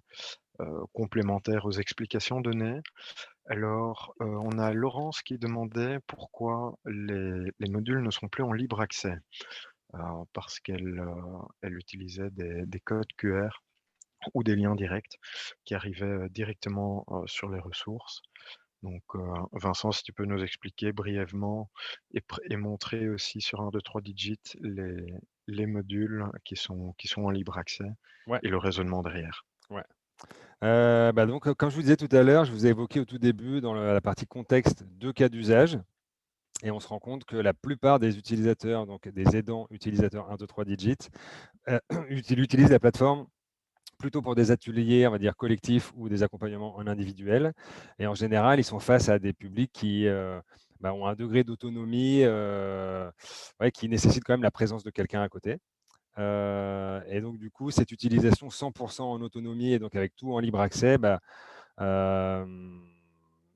complémentaires aux explications données. Alors, on a Laurence qui demandait pourquoi les modules ne sont plus en libre accès. Parce elle utilisait des codes QR ou des liens directs qui arrivaient directement sur les ressources. Donc, Vincent, si tu peux nous expliquer brièvement et montrer aussi sur 1, 2, 3 digits les modules qui sont en libre accès Ouais. et le raisonnement derrière. Ouais. Donc, comme je vous disais tout à l'heure, je vous ai évoqué au tout début dans la partie contexte 2 cas d'usage. Et on se rend compte que la plupart des utilisateurs, donc des aidants utilisateurs 1, 2, 3 digits, utilisent la plateforme plutôt pour des ateliers, on va dire, collectifs ou des accompagnements en individuel. Et en général, ils sont face à des publics qui ont un degré d'autonomie qui nécessite quand même la présence de quelqu'un à côté. Et donc, du coup, cette utilisation 100% en autonomie et donc avec tout en libre accès,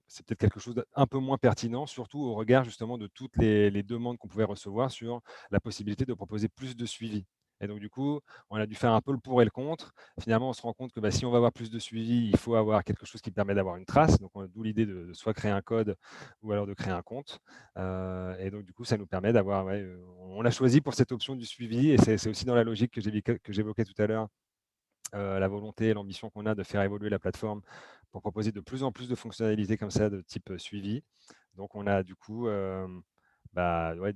c'est peut-être quelque chose d'un peu moins pertinent, surtout au regard justement de toutes les demandes qu'on pouvait recevoir sur la possibilité de proposer plus de suivi. Et donc, du coup, on a dû faire un peu le pour et le contre. Finalement, on se rend compte que si on va avoir plus de suivi, il faut avoir quelque chose qui permet d'avoir une trace. Donc, d'où l'idée de soit créer un code ou alors de créer un compte. Et donc, du coup, ça nous permet d'avoir, on a choisi pour cette option du suivi. Et c'est aussi dans la logique que j'évoquais tout à l'heure, la volonté et l'ambition qu'on a de faire évoluer la plateforme pour proposer de plus en plus de fonctionnalités comme ça de type suivi. Donc, on a du coup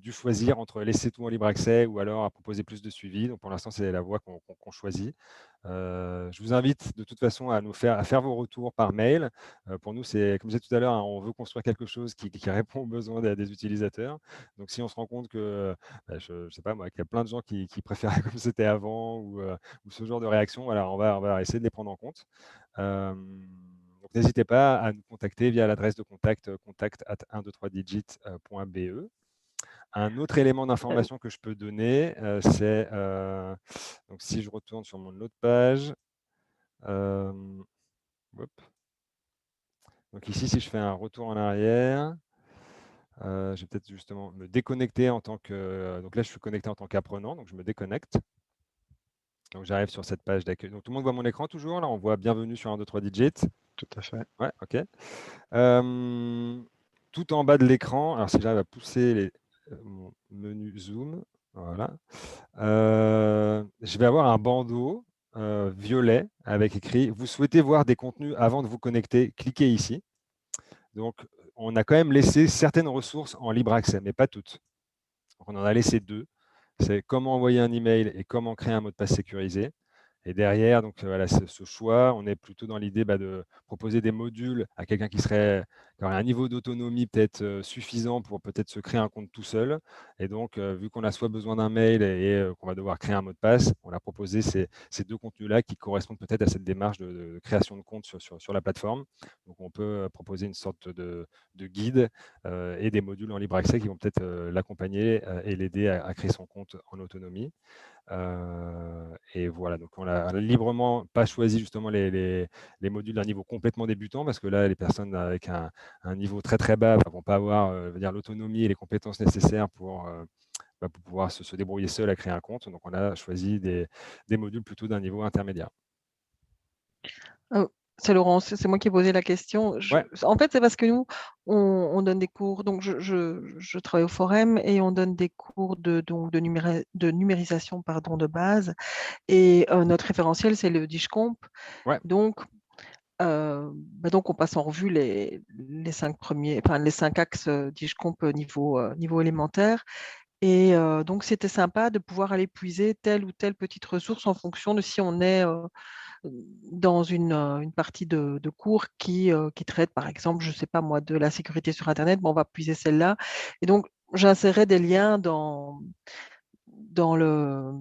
dû choisir entre laisser tout en libre accès ou alors à proposer plus de suivi. Donc, pour l'instant, c'est la voie qu'on choisit. Je vous invite de toute façon à faire vos retours par mail. Pour nous, c'est comme je disais tout à l'heure, on veut construire quelque chose qui répond aux besoins des utilisateurs. Donc, si on se rend compte que, je ne sais pas moi, qu'il y a plein de gens qui préféraient comme c'était avant ou ce genre de réaction, voilà, on va essayer de les prendre en compte. Donc, n'hésitez pas à nous contacter via l'adresse de contact contact@123digit.be. Un autre élément d'information que je peux donner, c'est donc si je retourne sur mon autre page, donc ici, si je fais un retour en arrière, je vais peut-être justement me déconnecter en tant que. Donc là, je suis connecté en tant qu'apprenant, donc je me déconnecte. Donc j'arrive sur cette page d'accueil. Donc tout le monde voit mon écran toujours. Là, on voit bienvenue sur 1, 2, 3 digits. Tout à fait. Ouais, ok. Tout en bas de l'écran, alors si j'arrive à pousser mon menu Zoom, voilà. Je vais avoir un bandeau violet avec écrit « Vous souhaitez voir des contenus avant de vous connecter, cliquez ici ». Donc, on a quand même laissé certaines ressources en libre accès, mais pas toutes. Donc, on en a laissé 2. C'est comment envoyer un email et comment créer un mot de passe sécurisé. Et derrière, donc voilà, ce choix, on est plutôt dans l'idée de proposer des modules à quelqu'un qui qui aurait un niveau d'autonomie peut-être suffisant pour peut-être se créer un compte tout seul. Et donc, vu qu'on a soit besoin d'un mail et qu'on va devoir créer un mot de passe, on a proposé ces deux contenus-là qui correspondent peut-être à cette démarche de création de compte sur la plateforme. Donc, on peut proposer une sorte de guide et des modules en libre accès qui vont peut-être l'accompagner et l'aider à créer son compte en autonomie. Et voilà, donc on a librement pas choisi justement les modules d'un niveau complètement débutant parce que là, les personnes avec un niveau très très bas ne vont pas avoir l'autonomie et les compétences nécessaires pour pouvoir se débrouiller seul à créer un compte. Donc on a choisi des modules plutôt d'un niveau intermédiaire. C'est Laurence, c'est moi qui ai posé la question. Ouais. En fait, c'est parce que nous, on donne des cours. Donc, je travaille au Forum et on donne des cours de numérisation de base. Et notre référentiel, c'est le DigComp. Ouais. Donc, on passe en revue les 5 premiers, enfin les 5 axes DigComp niveau élémentaire. Et donc, c'était sympa de pouvoir aller puiser telle ou telle petite ressource en fonction de si on est dans une partie de cours qui traite, par exemple, je ne sais pas moi, de la sécurité sur Internet, on va puiser celle-là. Et donc, j'insérais des liens dans le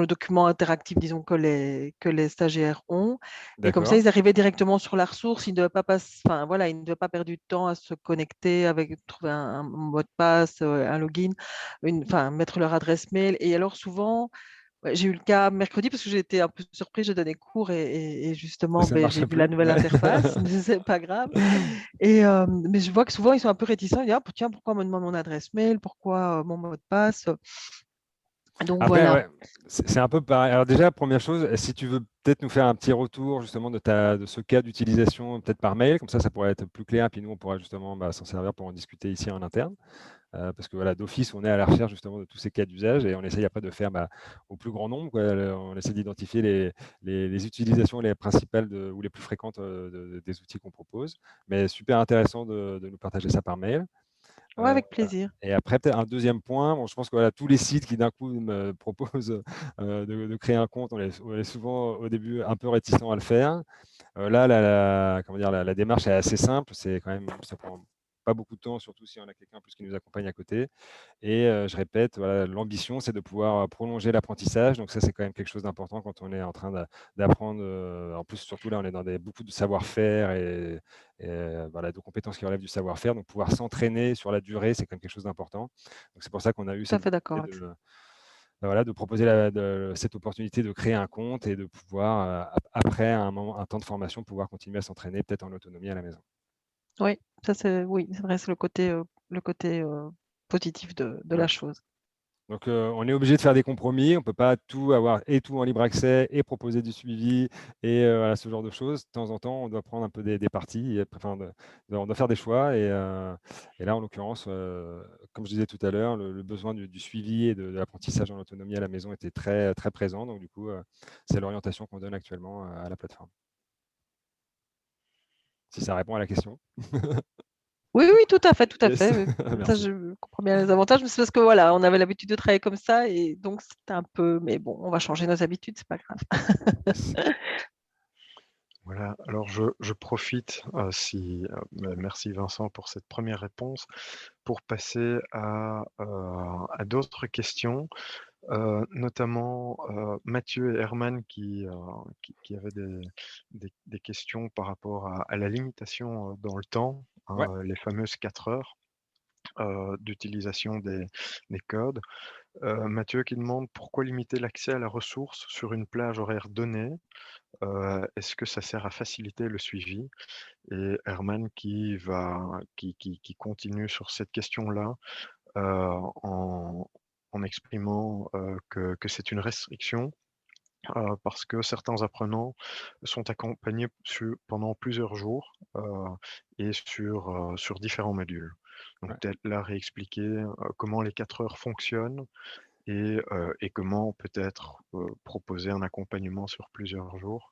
document interactif, disons, que les stagiaires ont. Et comme ça, ils arrivaient directement sur la ressource. Ils ne devaient pas ils ne devaient pas perdre du temps à se connecter, trouver un mot de passe, un login, mettre leur adresse mail. Et alors, souvent, j'ai eu le cas mercredi parce que j'ai été un peu surprise, je donnais cours et justement, j'ai vu la nouvelle interface, mais c'est pas grave. Mais je vois que souvent, ils sont un peu réticents. Ils disent, ah, tiens, pourquoi on me demande mon adresse mail? Pourquoi mon mot de passe? Donc, après, voilà. ouais, c'est un peu pareil. Alors déjà, première chose, si tu veux peut-être nous faire un petit retour justement de ce cas d'utilisation peut-être par mail, comme ça pourrait être plus clair, puis nous, on pourra justement s'en servir pour en discuter ici en interne. Parce que voilà, d'office, on est à la recherche justement de tous ces cas d'usage et on essaye après de faire au plus grand nombre, quoi. On essaie d'identifier les utilisations les principales ou les plus fréquentes des outils qu'on propose. Mais super intéressant de nous partager ça par mail. Ouais, avec plaisir. Et après, peut-être un deuxième point, je pense que voilà, tous les sites qui d'un coup me proposent de créer un compte, on est souvent au début un peu réticents à le faire. Là, la démarche est assez simple, c'est quand même, ça prend pas beaucoup de temps, surtout si on a quelqu'un en plus qui nous accompagne à côté. Et je répète, voilà, l'ambition, c'est de pouvoir prolonger l'apprentissage. Donc ça, c'est quand même quelque chose d'important quand on est en train d'apprendre. En plus, surtout là, on est dans beaucoup de savoir-faire et voilà, de compétences qui relèvent du savoir-faire. Donc pouvoir s'entraîner sur la durée, c'est quand même quelque chose d'important. Donc c'est pour ça qu'on a eu Tout à fait d'accord. de proposer cette opportunité de créer un compte et de pouvoir, après un temps de formation, pouvoir continuer à s'entraîner peut-être en autonomie à la maison. Oui, c'est vrai, c'est le côté positif de la chose. Donc, on est obligé de faire des compromis. On ne peut pas tout avoir et tout en libre accès et proposer du suivi et voilà, ce genre de choses. De temps en temps, on doit prendre un peu des parties. On doit faire des choix. Et là, en l'occurrence, comme je disais tout à l'heure, le besoin du suivi et de l'apprentissage en autonomie à la maison était très, très présent. Donc, du coup, c'est l'orientation qu'on donne actuellement à la plateforme. Si ça répond à la question. Oui, tout à fait. Yes. Ça, je comprends bien les avantages, mais c'est parce que voilà, on avait l'habitude de travailler comme ça et donc c'était un peu. Mais bon, on va changer nos habitudes, c'est pas grave. Yes. Voilà, alors je profite, merci Vincent pour cette première réponse, pour passer à d'autres questions, notamment Mathieu et Herman qui avaient des questions par rapport à la limitation dans le temps, hein, Ouais. les fameuses 4 heures d'utilisation des codes. Mathieu qui demande pourquoi limiter l'accès à la ressource sur une plage horaire donnée? Est-ce que ça sert à faciliter le suivi? Et Herman qui continue sur cette question-là, en exprimant, que c'est une restriction, parce que certains apprenants sont accompagnés pendant plusieurs jours, et sur différents modules. Donc Ouais. peut-être là réexpliquer, comment les 4 heures fonctionnent et comment peut-être, proposer un accompagnement sur plusieurs jours.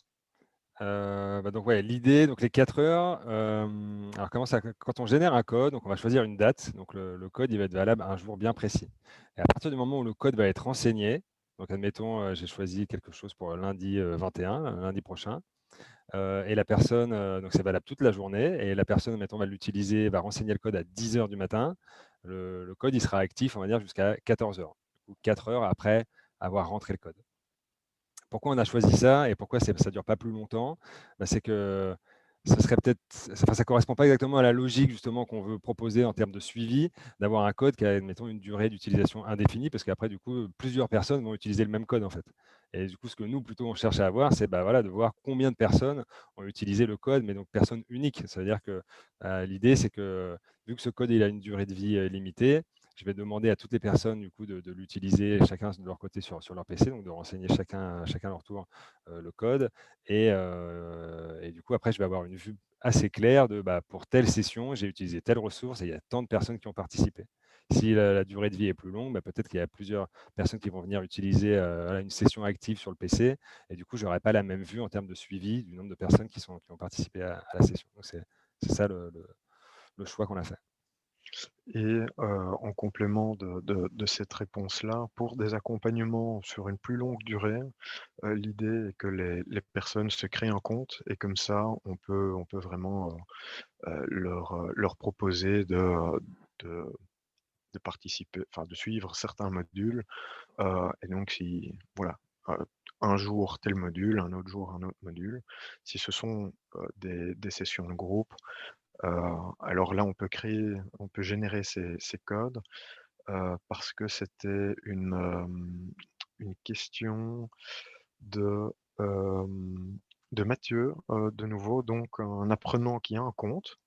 Donc ouais, l'idée, donc les 4 heures, alors quand on génère un code, donc on va choisir une date, donc le code il va être valable un jour bien précis. Et à partir du moment où le code va être enseigné, donc admettons j'ai choisi quelque chose pour lundi 21, lundi prochain, et la personne, donc c'est valable toute la journée, et la personne, mettons, va l'utiliser, va renseigner le code à 10 h du matin. Le code, il sera actif, on va dire, jusqu'à 14 h, ou 4 heures après avoir rentré le code. Pourquoi on a choisi ça et pourquoi ça ne dure pas plus longtemps? C'est que ce serait peut-être, enfin, ça ne correspond pas exactement à la logique justement qu'on veut proposer en termes de suivi, d'avoir un code qui a, mettons, une durée d'utilisation indéfinie, parce qu'après, du coup, plusieurs personnes vont utiliser le même code en fait. Et du coup, ce que nous, plutôt, on cherche à avoir, c'est voilà, de voir combien de personnes ont utilisé le code, mais donc personnes uniques. Ça veut dire que l'idée, c'est que vu que ce code il a une durée de vie limitée, je vais demander à toutes les personnes du coup, de l'utiliser chacun de leur côté sur leur PC, donc de renseigner chacun à leur tour le code. Et du coup, après, je vais avoir une vue assez claire de pour telle session, j'ai utilisé telle ressource et il y a tant de personnes qui ont participé. Si la durée de vie est plus longue, peut-être qu'il y a plusieurs personnes qui vont venir utiliser une session active sur le PC, et du coup, je n'aurai pas la même vue en termes de suivi du nombre de personnes qui ont participé à la session. Donc, c'est ça le choix qu'on a fait. Et en complément de cette réponse-là, pour des accompagnements sur une plus longue durée, l'idée est que les personnes se créent un compte et comme ça, on peut vraiment, leur proposer de participer, enfin de suivre certains modules, et donc si voilà, heu, un jour tel module, un autre jour un autre module. Si ce sont, des sessions de groupe, alors là on peut générer ces codes, parce que c'était une question de, de Mathieu, de nouveau, donc un apprenant qui a un compte,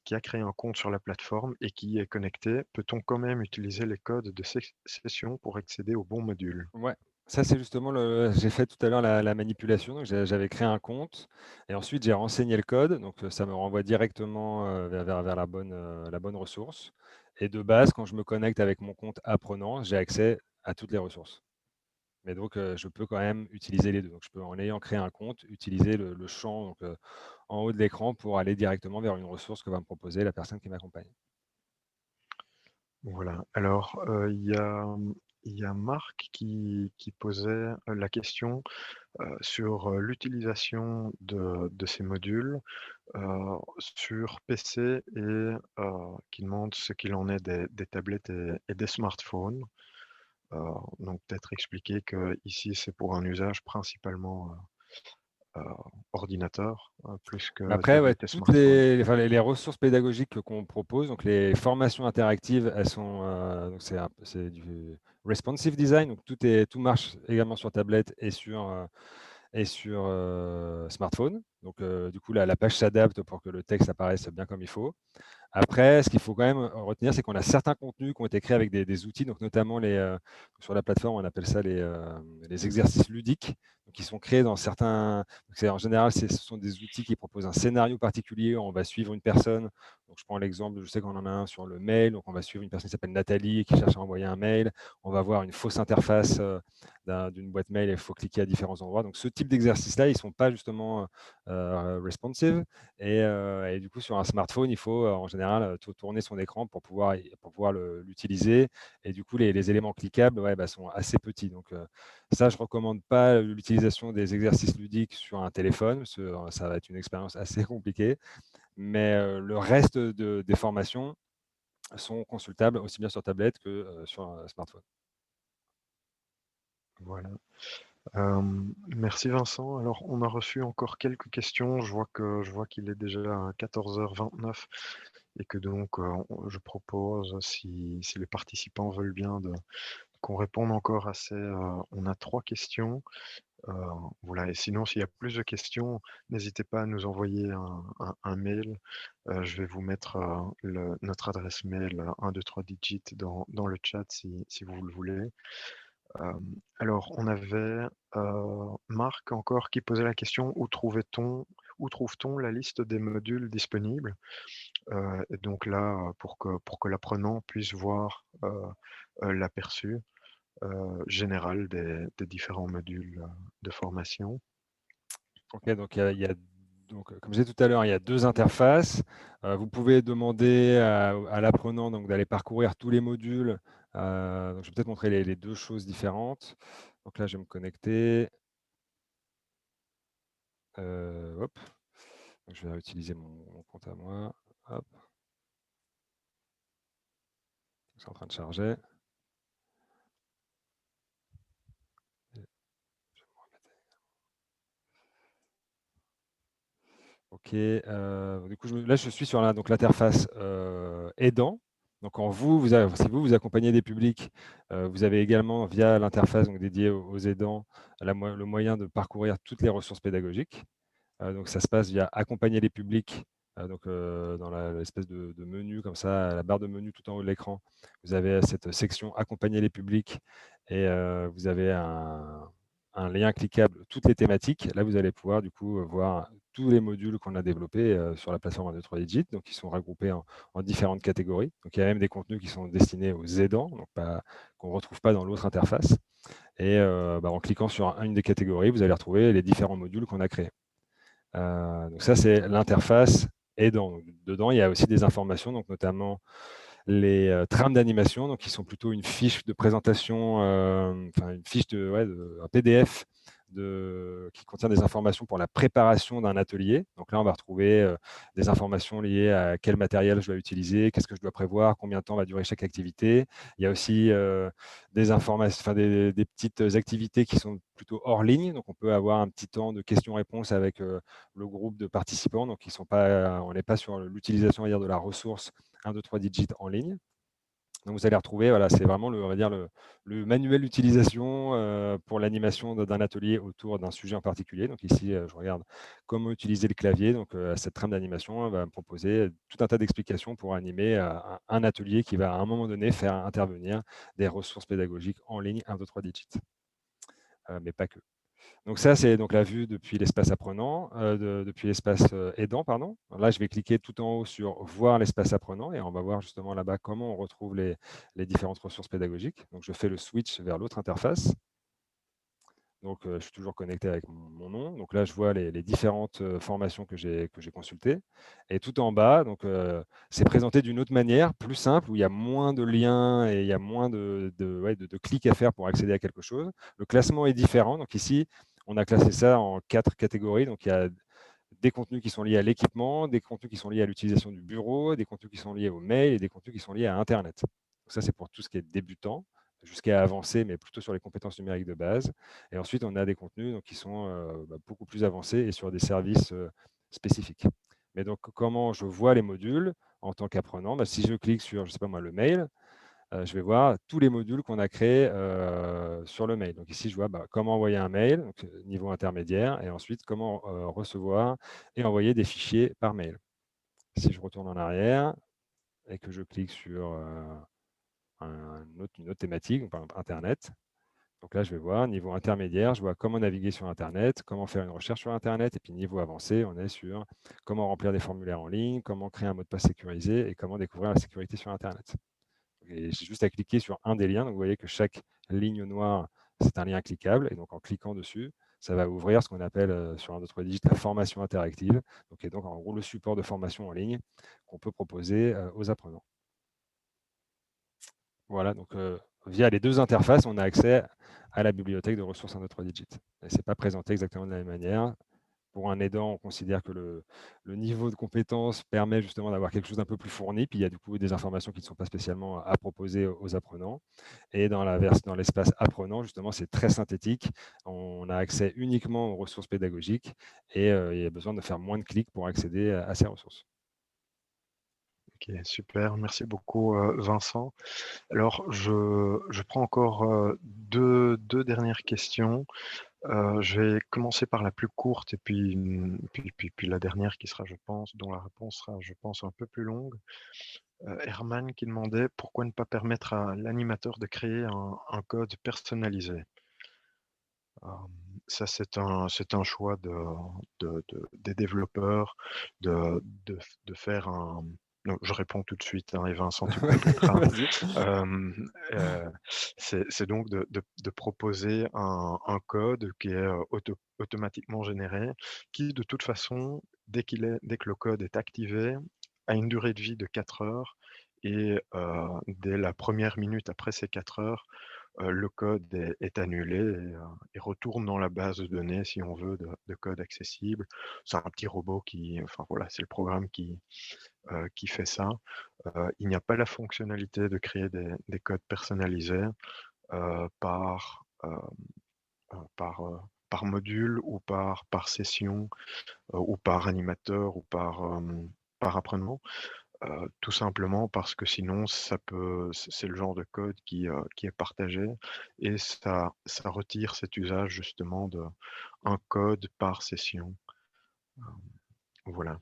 qui a créé un compte sur la plateforme et qui est connecté. Peut-on quand même utiliser les codes de ces sessions pour accéder au bon module? Ouais, ça c'est justement j'ai fait tout à l'heure la manipulation. Donc j'avais créé un compte et ensuite j'ai renseigné le code. Donc ça me renvoie directement vers la bonne ressource. Et de base, quand je me connecte avec mon compte apprenant, j'ai accès à toutes les ressources. Mais donc je peux quand même utiliser les deux. Donc je peux, en ayant créé un compte, utiliser le champ donc, en haut de l'écran pour aller directement vers une ressource que va me proposer la personne qui m'accompagne. Voilà. Alors, il y a Marc qui posait, la question, sur, l'utilisation de ces modules, sur PC et qui demande ce qu'il en est des tablettes et des smartphones. Heu, donc peut-être expliquer qu'ici, c'est pour un usage principalement, heu, ordinateur, plus que Après, ouais, tablette et toutes smartphone. enfin, les ressources pédagogiques qu'on propose, donc les formations interactives, elles sont, donc c'est du responsive design, donc tout marche également sur tablette et sur smartphone. Donc, du coup, la page s'adapte pour que le texte apparaisse bien comme il faut. Après, ce qu'il faut quand même retenir, c'est qu'on a certains contenus qui ont été créés avec des outils, donc notamment sur la plateforme, on appelle ça les exercices ludiques, donc qui sont créés dans certains. En général, ce sont des outils qui proposent un scénario particulier. On va suivre une personne. Donc, je prends l'exemple, je sais qu'on en a un sur le mail. Donc, on va suivre une personne qui s'appelle Nathalie qui cherche à envoyer un mail. On va voir une fausse interface d'une boîte mail et il faut cliquer à différents endroits. Donc, ce type d'exercice-là, ils ne sont pas justement responsive. Et du coup, sur un smartphone, il faut en général tourner son écran pour pouvoir l'utiliser. Et du coup, les éléments cliquables sont assez petits. Donc, ça, je ne recommande pas l'utilisation des exercices ludiques sur un téléphone, parce que ça va être une expérience assez compliquée. Mais le reste des formations sont consultables aussi bien sur tablette que sur un smartphone. Voilà. Merci Vincent. Alors, on a reçu encore quelques questions. Je vois qu'il est déjà à 14h29 et que donc, je propose si les participants veulent bien qu'on réponde encore à ces, on a 3 questions. Heu, voilà et sinon s'il y a plus de questions, n'hésitez pas à nous envoyer un mail. Je vais vous mettre, notre adresse mail, 1, 2, 3 digits dans le chat si vous le voulez. Alors on avait, Marc encore qui posait la question: où trouve-t-on la liste des modules disponibles? Et donc là, pour que l'apprenant puisse voir, l'aperçu, général des différents modules, de formation. Ok, donc il y a donc, comme je disais tout à l'heure, il y a deux interfaces. Vous pouvez demander à l'apprenant d'aller parcourir tous les modules. Donc je vais peut-être montrer les deux choses différentes. Donc là, je vais me connecter. Hop. Donc, je vais utiliser mon compte à moi. Hop. C'est en train de charger. Ok, du coup, là, je suis sur l'interface aidant. Donc, si vous accompagnez des publics, vous avez également, via l'interface dédiée aux aidants, le moyen de parcourir toutes les ressources pédagogiques. Donc, ça se passe via accompagner les publics. Dans l'espèce de menu, comme ça, la barre de menu tout en haut de l'écran, vous avez cette section accompagner les publics et vous avez un lien cliquable, toutes les thématiques. Là, vous allez pouvoir du coup voir tous les modules qu'on a développés sur la plateforme 1, 2, 3 Digit, donc ils sont regroupés en différentes catégories. Donc, il y a même des contenus qui sont destinés aux aidants, donc qu'on ne retrouve pas dans l'autre interface. Et en cliquant sur une des catégories, vous allez retrouver les différents modules qu'on a créés. Donc ça, c'est l'interface aidant. Donc, dedans, il y a aussi des informations, donc notamment les trames d'animation, donc qui sont plutôt une fiche de présentation, une fiche un PDF qui contient des informations pour la préparation d'un atelier. Donc là, on va retrouver des informations liées à quel matériel je dois utiliser, qu'est-ce que je dois prévoir, combien de temps va durer chaque activité. Il y a aussi des informations, des petites activités qui sont plutôt hors ligne. Donc on peut avoir un petit temps de questions-réponses avec le groupe de participants. Donc on n'est pas sur l'utilisation de la ressource 1, 2, 3 Digit en ligne. Donc vous allez retrouver, voilà, c'est vraiment le manuel d'utilisation pour l'animation d'un atelier autour d'un sujet en particulier. Donc ici, je regarde comment utiliser le clavier. Donc cette trame d'animation va me proposer tout un tas d'explications pour animer un atelier qui va à un moment donné faire intervenir des ressources pédagogiques en ligne 1, 2, 3 Digit. Mais pas que. Donc ça, c'est donc la vue depuis l'espace apprenant, depuis l'espace aidant, pardon. Là, je vais cliquer tout en haut sur voir l'espace apprenant et on va voir justement là-bas comment on retrouve les différentes ressources pédagogiques. Donc je fais le switch vers l'autre interface. Donc je suis toujours connecté avec mon nom. Donc là, je vois les différentes formations que j'ai consultées. Et tout en bas, c'est présenté d'une autre manière, plus simple, où il y a moins de liens et il y a moins de clics à faire pour accéder à quelque chose. Le classement est différent. Donc ici, on a classé ça en 4 catégories. Donc il y a des contenus qui sont liés à l'équipement, des contenus qui sont liés à l'utilisation du bureau, des contenus qui sont liés au mail et des contenus qui sont liés à Internet. Donc ça, c'est pour tout ce qui est débutant, jusqu'à avancé, mais plutôt sur les compétences numériques de base. Et ensuite, on a des contenus qui sont beaucoup plus avancés et sur des services spécifiques. Mais donc, comment je vois les modules en tant qu'apprenant? Si je clique sur, je ne sais pas moi, le mail, je vais voir tous les modules qu'on a créés sur le mail. Donc ici, je vois comment envoyer un mail, donc, niveau intermédiaire, et ensuite comment recevoir et envoyer des fichiers par mail. Si je retourne en arrière et que je clique sur une autre thématique, par exemple Internet, donc là, je vais voir niveau intermédiaire, je vois comment naviguer sur Internet, comment faire une recherche sur Internet, et puis niveau avancé, on est sur comment remplir des formulaires en ligne, comment créer un mot de passe sécurisé et comment découvrir la sécurité sur Internet. Et j'ai juste à cliquer sur un des liens. Donc, vous voyez que chaque ligne noire, c'est un lien cliquable. Et donc, en cliquant dessus, ça va ouvrir ce qu'on appelle sur 1, 2, 3 Digit la formation interactive. Donc, et donc, en gros, le support de formation en ligne qu'on peut proposer aux apprenants. Voilà, donc via les deux interfaces, on a accès à la bibliothèque de ressources 1, 2, 3 Digit. Et ce n'est pas présenté exactement de la même manière. Pour un aidant, on considère que le niveau de compétence permet justement d'avoir quelque chose d'un peu plus fourni. Puis il y a du coup des informations qui ne sont pas spécialement à proposer aux apprenants. Et dans l'espace apprenant, justement, c'est très synthétique. On a accès uniquement aux ressources pédagogiques et il y a besoin de faire moins de clics pour accéder à ces ressources. Ok, super. Merci beaucoup, Vincent. Alors, je prends encore deux dernières questions. Je vais commencer par la plus courte et puis la dernière qui sera, je pense, dont la réponse sera, je pense, un peu plus longue. Herman qui demandait pourquoi ne pas permettre à l'animateur de créer un code personnalisé. Ça, c'est un choix des développeurs de faire un. Non, je réponds tout de suite, et Vincent, tu compléteras. C'est donc de proposer un code qui est automatiquement généré, qui de toute façon, dès que le code est activé, a une durée de vie de 4 heures et dès la première minute après ces 4 heures, le code est annulé et retourne dans la base de données, si on veut, de code accessible. C'est un petit robot enfin voilà, c'est le programme qui fait ça. Il n'y a pas la fonctionnalité de créer des codes personnalisés par module ou par session ou par animateur ou par apprenant. Tout simplement parce que sinon c'est le genre de code qui est partagé et ça retire cet usage justement d'un code par session. Voilà.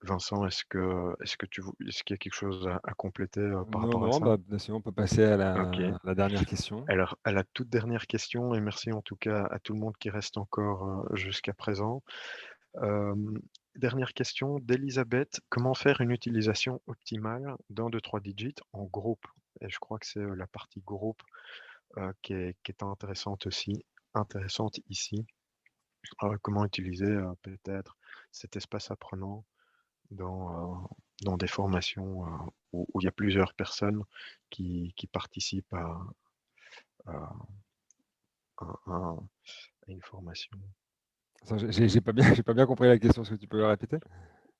Vincent, est-ce qu'il y a quelque chose à compléter par rapport à Non, ça? sinon on peut passer à Ok. la dernière question. Alors, à la toute dernière question, et merci en tout cas à tout le monde qui reste encore jusqu'à présent. Dernière question d'Elisabeth. Comment faire une utilisation optimale d'un 2-3 digits en groupe? Et je crois que c'est la partie groupe qui est intéressante ici. Comment utiliser peut-être cet espace apprenant dans des formations où il y a plusieurs personnes qui participent à une formation. J'ai pas bien compris la question, est-ce que tu peux la répéter?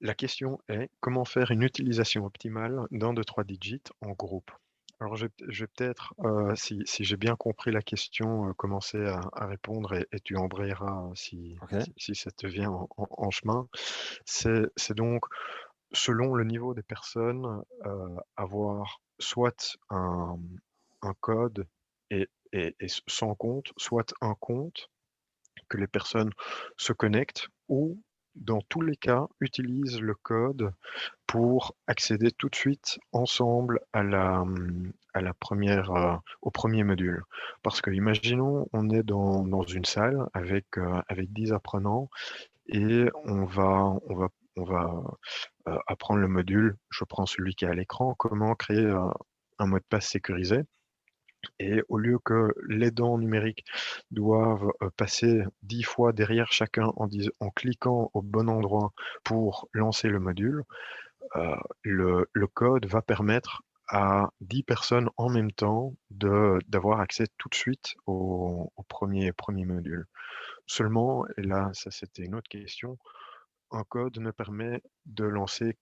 La question est: comment faire une utilisation optimale d'un 2-3 digits en groupe? Alors je vais peut-être, si j'ai bien compris la question, commencer à répondre et tu embrayeras Ok. si ça te vient en chemin. C'est donc selon le niveau des personnes, avoir soit un code et sans compte, soit un compte que les personnes se connectent ou, dans tous les cas, utilisent le code pour accéder tout de suite ensemble au premier module. Parce que imaginons, on est dans une salle avec 10 apprenants et on va apprendre le module. Je prends celui qui est à l'écran, comment créer un mot de passe sécurisé. Et au lieu que l'aidant numérique doive passer 10 fois derrière chacun en cliquant au bon endroit pour lancer le module, le code va permettre à 10 personnes en même temps d'avoir accès tout de suite au premier module. Seulement, et là, ça c'était une autre question, un code ne permet de lancer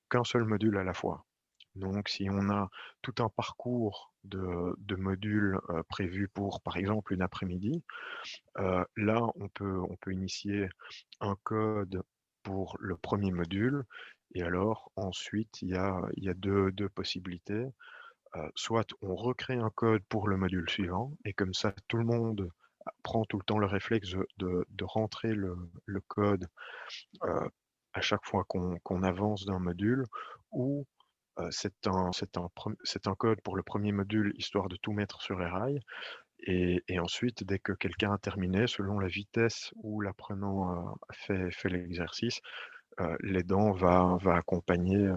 qu'un seul module à la fois. Donc, si on a tout un parcours de modules prévus pour, par exemple, une après-midi, là, on peut initier un code pour le premier module. Et alors, ensuite, il y a deux possibilités. Soit on recrée un code pour le module suivant, et comme ça, tout le monde prend tout le temps le réflexe de rentrer le code à chaque fois qu'on avance d'un module, ou c'est un code pour le premier module, histoire de tout mettre sur les rails. Et ensuite, dès que quelqu'un a terminé, selon la vitesse où l'apprenant fait l'exercice, l'aidant va accompagner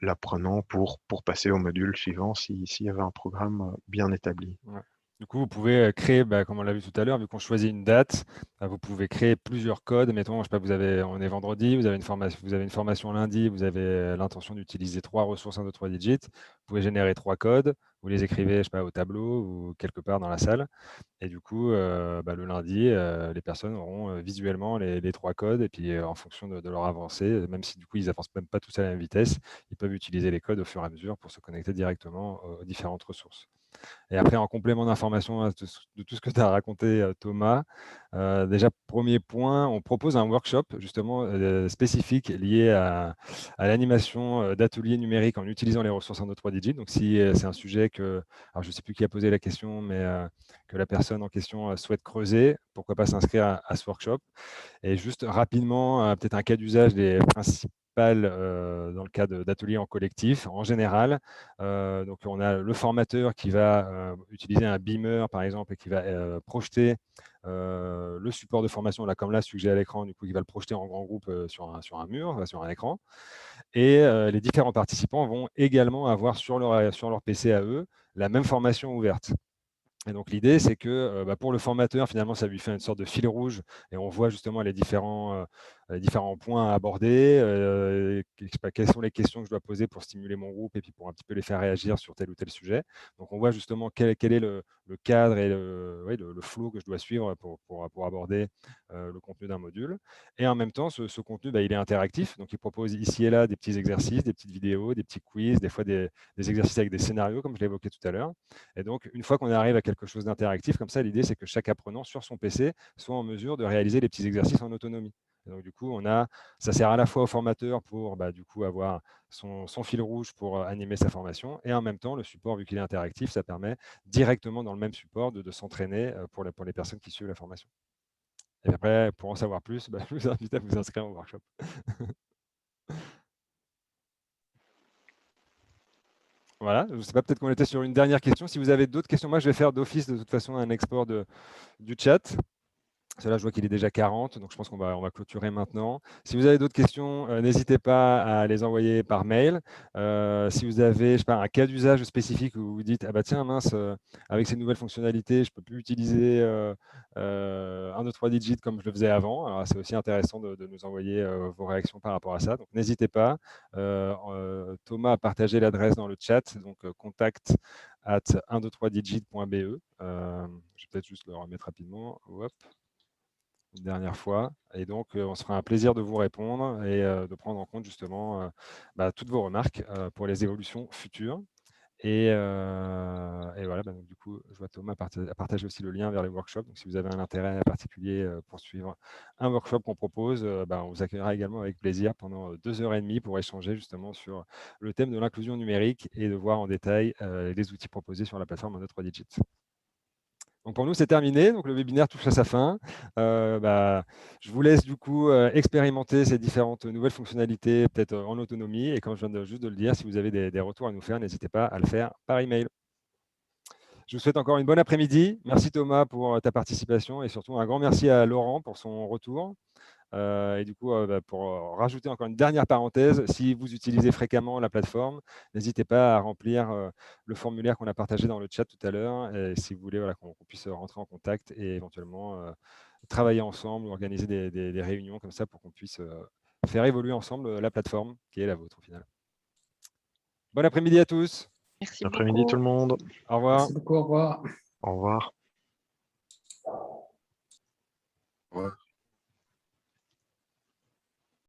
l'apprenant pour passer au module suivant s'il y avait un programme bien établi. Ouais. Du coup, vous pouvez créer, comme on l'a vu tout à l'heure, vu qu'on choisit une date, vous pouvez créer plusieurs codes. Mettons, je sais pas, on est vendredi, vous avez une formation lundi, vous avez l'intention d'utiliser 3 ressources 1, 2, 3 digits. Vous pouvez générer 3 codes, vous les écrivez, je sais pas, au tableau ou quelque part dans la salle. Et du coup, le lundi, les personnes auront visuellement les 3 codes. Et puis, en fonction de leur avancée, même si du coup, ils n'avancent même pas tous à la même vitesse, ils peuvent utiliser les codes au fur et à mesure pour se connecter directement aux différentes ressources. Et après, en complément d'information de tout ce que tu as raconté, Thomas, déjà, premier point, on propose un workshop justement spécifique lié à l'animation d'ateliers numériques en utilisant les ressources 1, 2, 3 digits. Donc, si c'est un sujet alors je ne sais plus qui a posé la question, mais que la personne en question souhaite creuser, pourquoi pas s'inscrire à ce workshop. Et juste rapidement, peut-être un cas d'usage des principales dans le cas d'ateliers en collectif. En général, donc on a le formateur qui va utiliser un beamer, par exemple, et qui va projeter le support de formation, là, comme là, celui que j'ai à l'écran, du coup, qui va le projeter en grand groupe sur un mur, sur un écran. Et les différents participants vont également avoir sur leur PC à eux la même formation ouverte. Et donc l'idée, c'est que pour le formateur, finalement, ça lui fait une sorte de fil rouge et on voit justement les différents différents points à aborder, quelles sont les questions que je dois poser pour stimuler mon groupe et puis pour un petit peu les faire réagir sur tel ou tel sujet. Donc, on voit justement quel est le cadre et le flow que je dois suivre pour aborder le contenu d'un module. Et en même temps, ce contenu, il est interactif. Donc, il propose ici et là des petits exercices, des petites vidéos, des petits quiz, des fois des exercices avec des scénarios, comme je l'évoquais tout à l'heure. Et donc, une fois qu'on arrive à quelque chose d'interactif, comme ça, l'idée, c'est que chaque apprenant sur son PC soit en mesure de réaliser les petits exercices en autonomie. Et donc, du coup, ça sert à la fois au formateur pour du coup, avoir son fil rouge pour animer sa formation, et en même temps, le support, vu qu'il est interactif, ça permet directement dans le même support de s'entraîner pour les personnes qui suivent la formation. Et après, pour en savoir plus, je vous invite à vous inscrire au workshop. Voilà, je ne sais pas, peut-être qu'on était sur une dernière question. Si vous avez d'autres questions, moi je vais faire d'office de toute façon un export du chat. Là, je vois qu'il est déjà 40, donc je pense qu'on va clôturer maintenant. Si vous avez d'autres questions, n'hésitez pas à les envoyer par mail. Si vous avez, je sais pas, un cas d'usage spécifique où vous vous dites, ah bah tiens, mince, avec ces nouvelles fonctionnalités, je ne peux plus utiliser 1, 2, 3 digits comme je le faisais avant. Alors, c'est aussi intéressant de nous envoyer vos réactions par rapport à ça. Donc, n'hésitez pas. Thomas a partagé l'adresse dans le chat, donc contact@123digit.be. Je vais peut-être juste le remettre rapidement. Hop. Une dernière fois. Et donc, on se fera un plaisir de vous répondre et de prendre en compte justement toutes vos remarques pour les évolutions futures. Et voilà, donc, du coup, je vois Thomas partager aussi le lien vers les workshops. Donc, si vous avez un intérêt particulier pour suivre un workshop qu'on propose, on vous accueillera également avec plaisir pendant 2h30 pour échanger justement sur le thème de l'inclusion numérique et de voir en détail les outils proposés sur la plateforme 123digit. Donc pour nous, c'est terminé. Donc le webinaire touche à sa fin. Je vous laisse du coup expérimenter ces différentes nouvelles fonctionnalités, peut-être en autonomie. Et comme je viens juste de le dire, si vous avez des retours à nous faire, n'hésitez pas à le faire par email. Je vous souhaite encore une bonne après-midi. Merci Thomas pour ta participation et surtout un grand merci à Laurent pour son retour. Et du coup, pour rajouter encore une dernière parenthèse, si vous utilisez fréquemment la plateforme, n'hésitez pas à remplir le formulaire qu'on a partagé dans le chat tout à l'heure, si vous voulez qu'on puisse rentrer en contact et éventuellement travailler ensemble, organiser des réunions comme ça pour qu'on puisse faire évoluer ensemble la plateforme qui est la vôtre au final. Bon après-midi à tous. Merci Bon après-midi tout le monde. Au revoir. Merci beaucoup, au revoir. Au revoir. Ouais.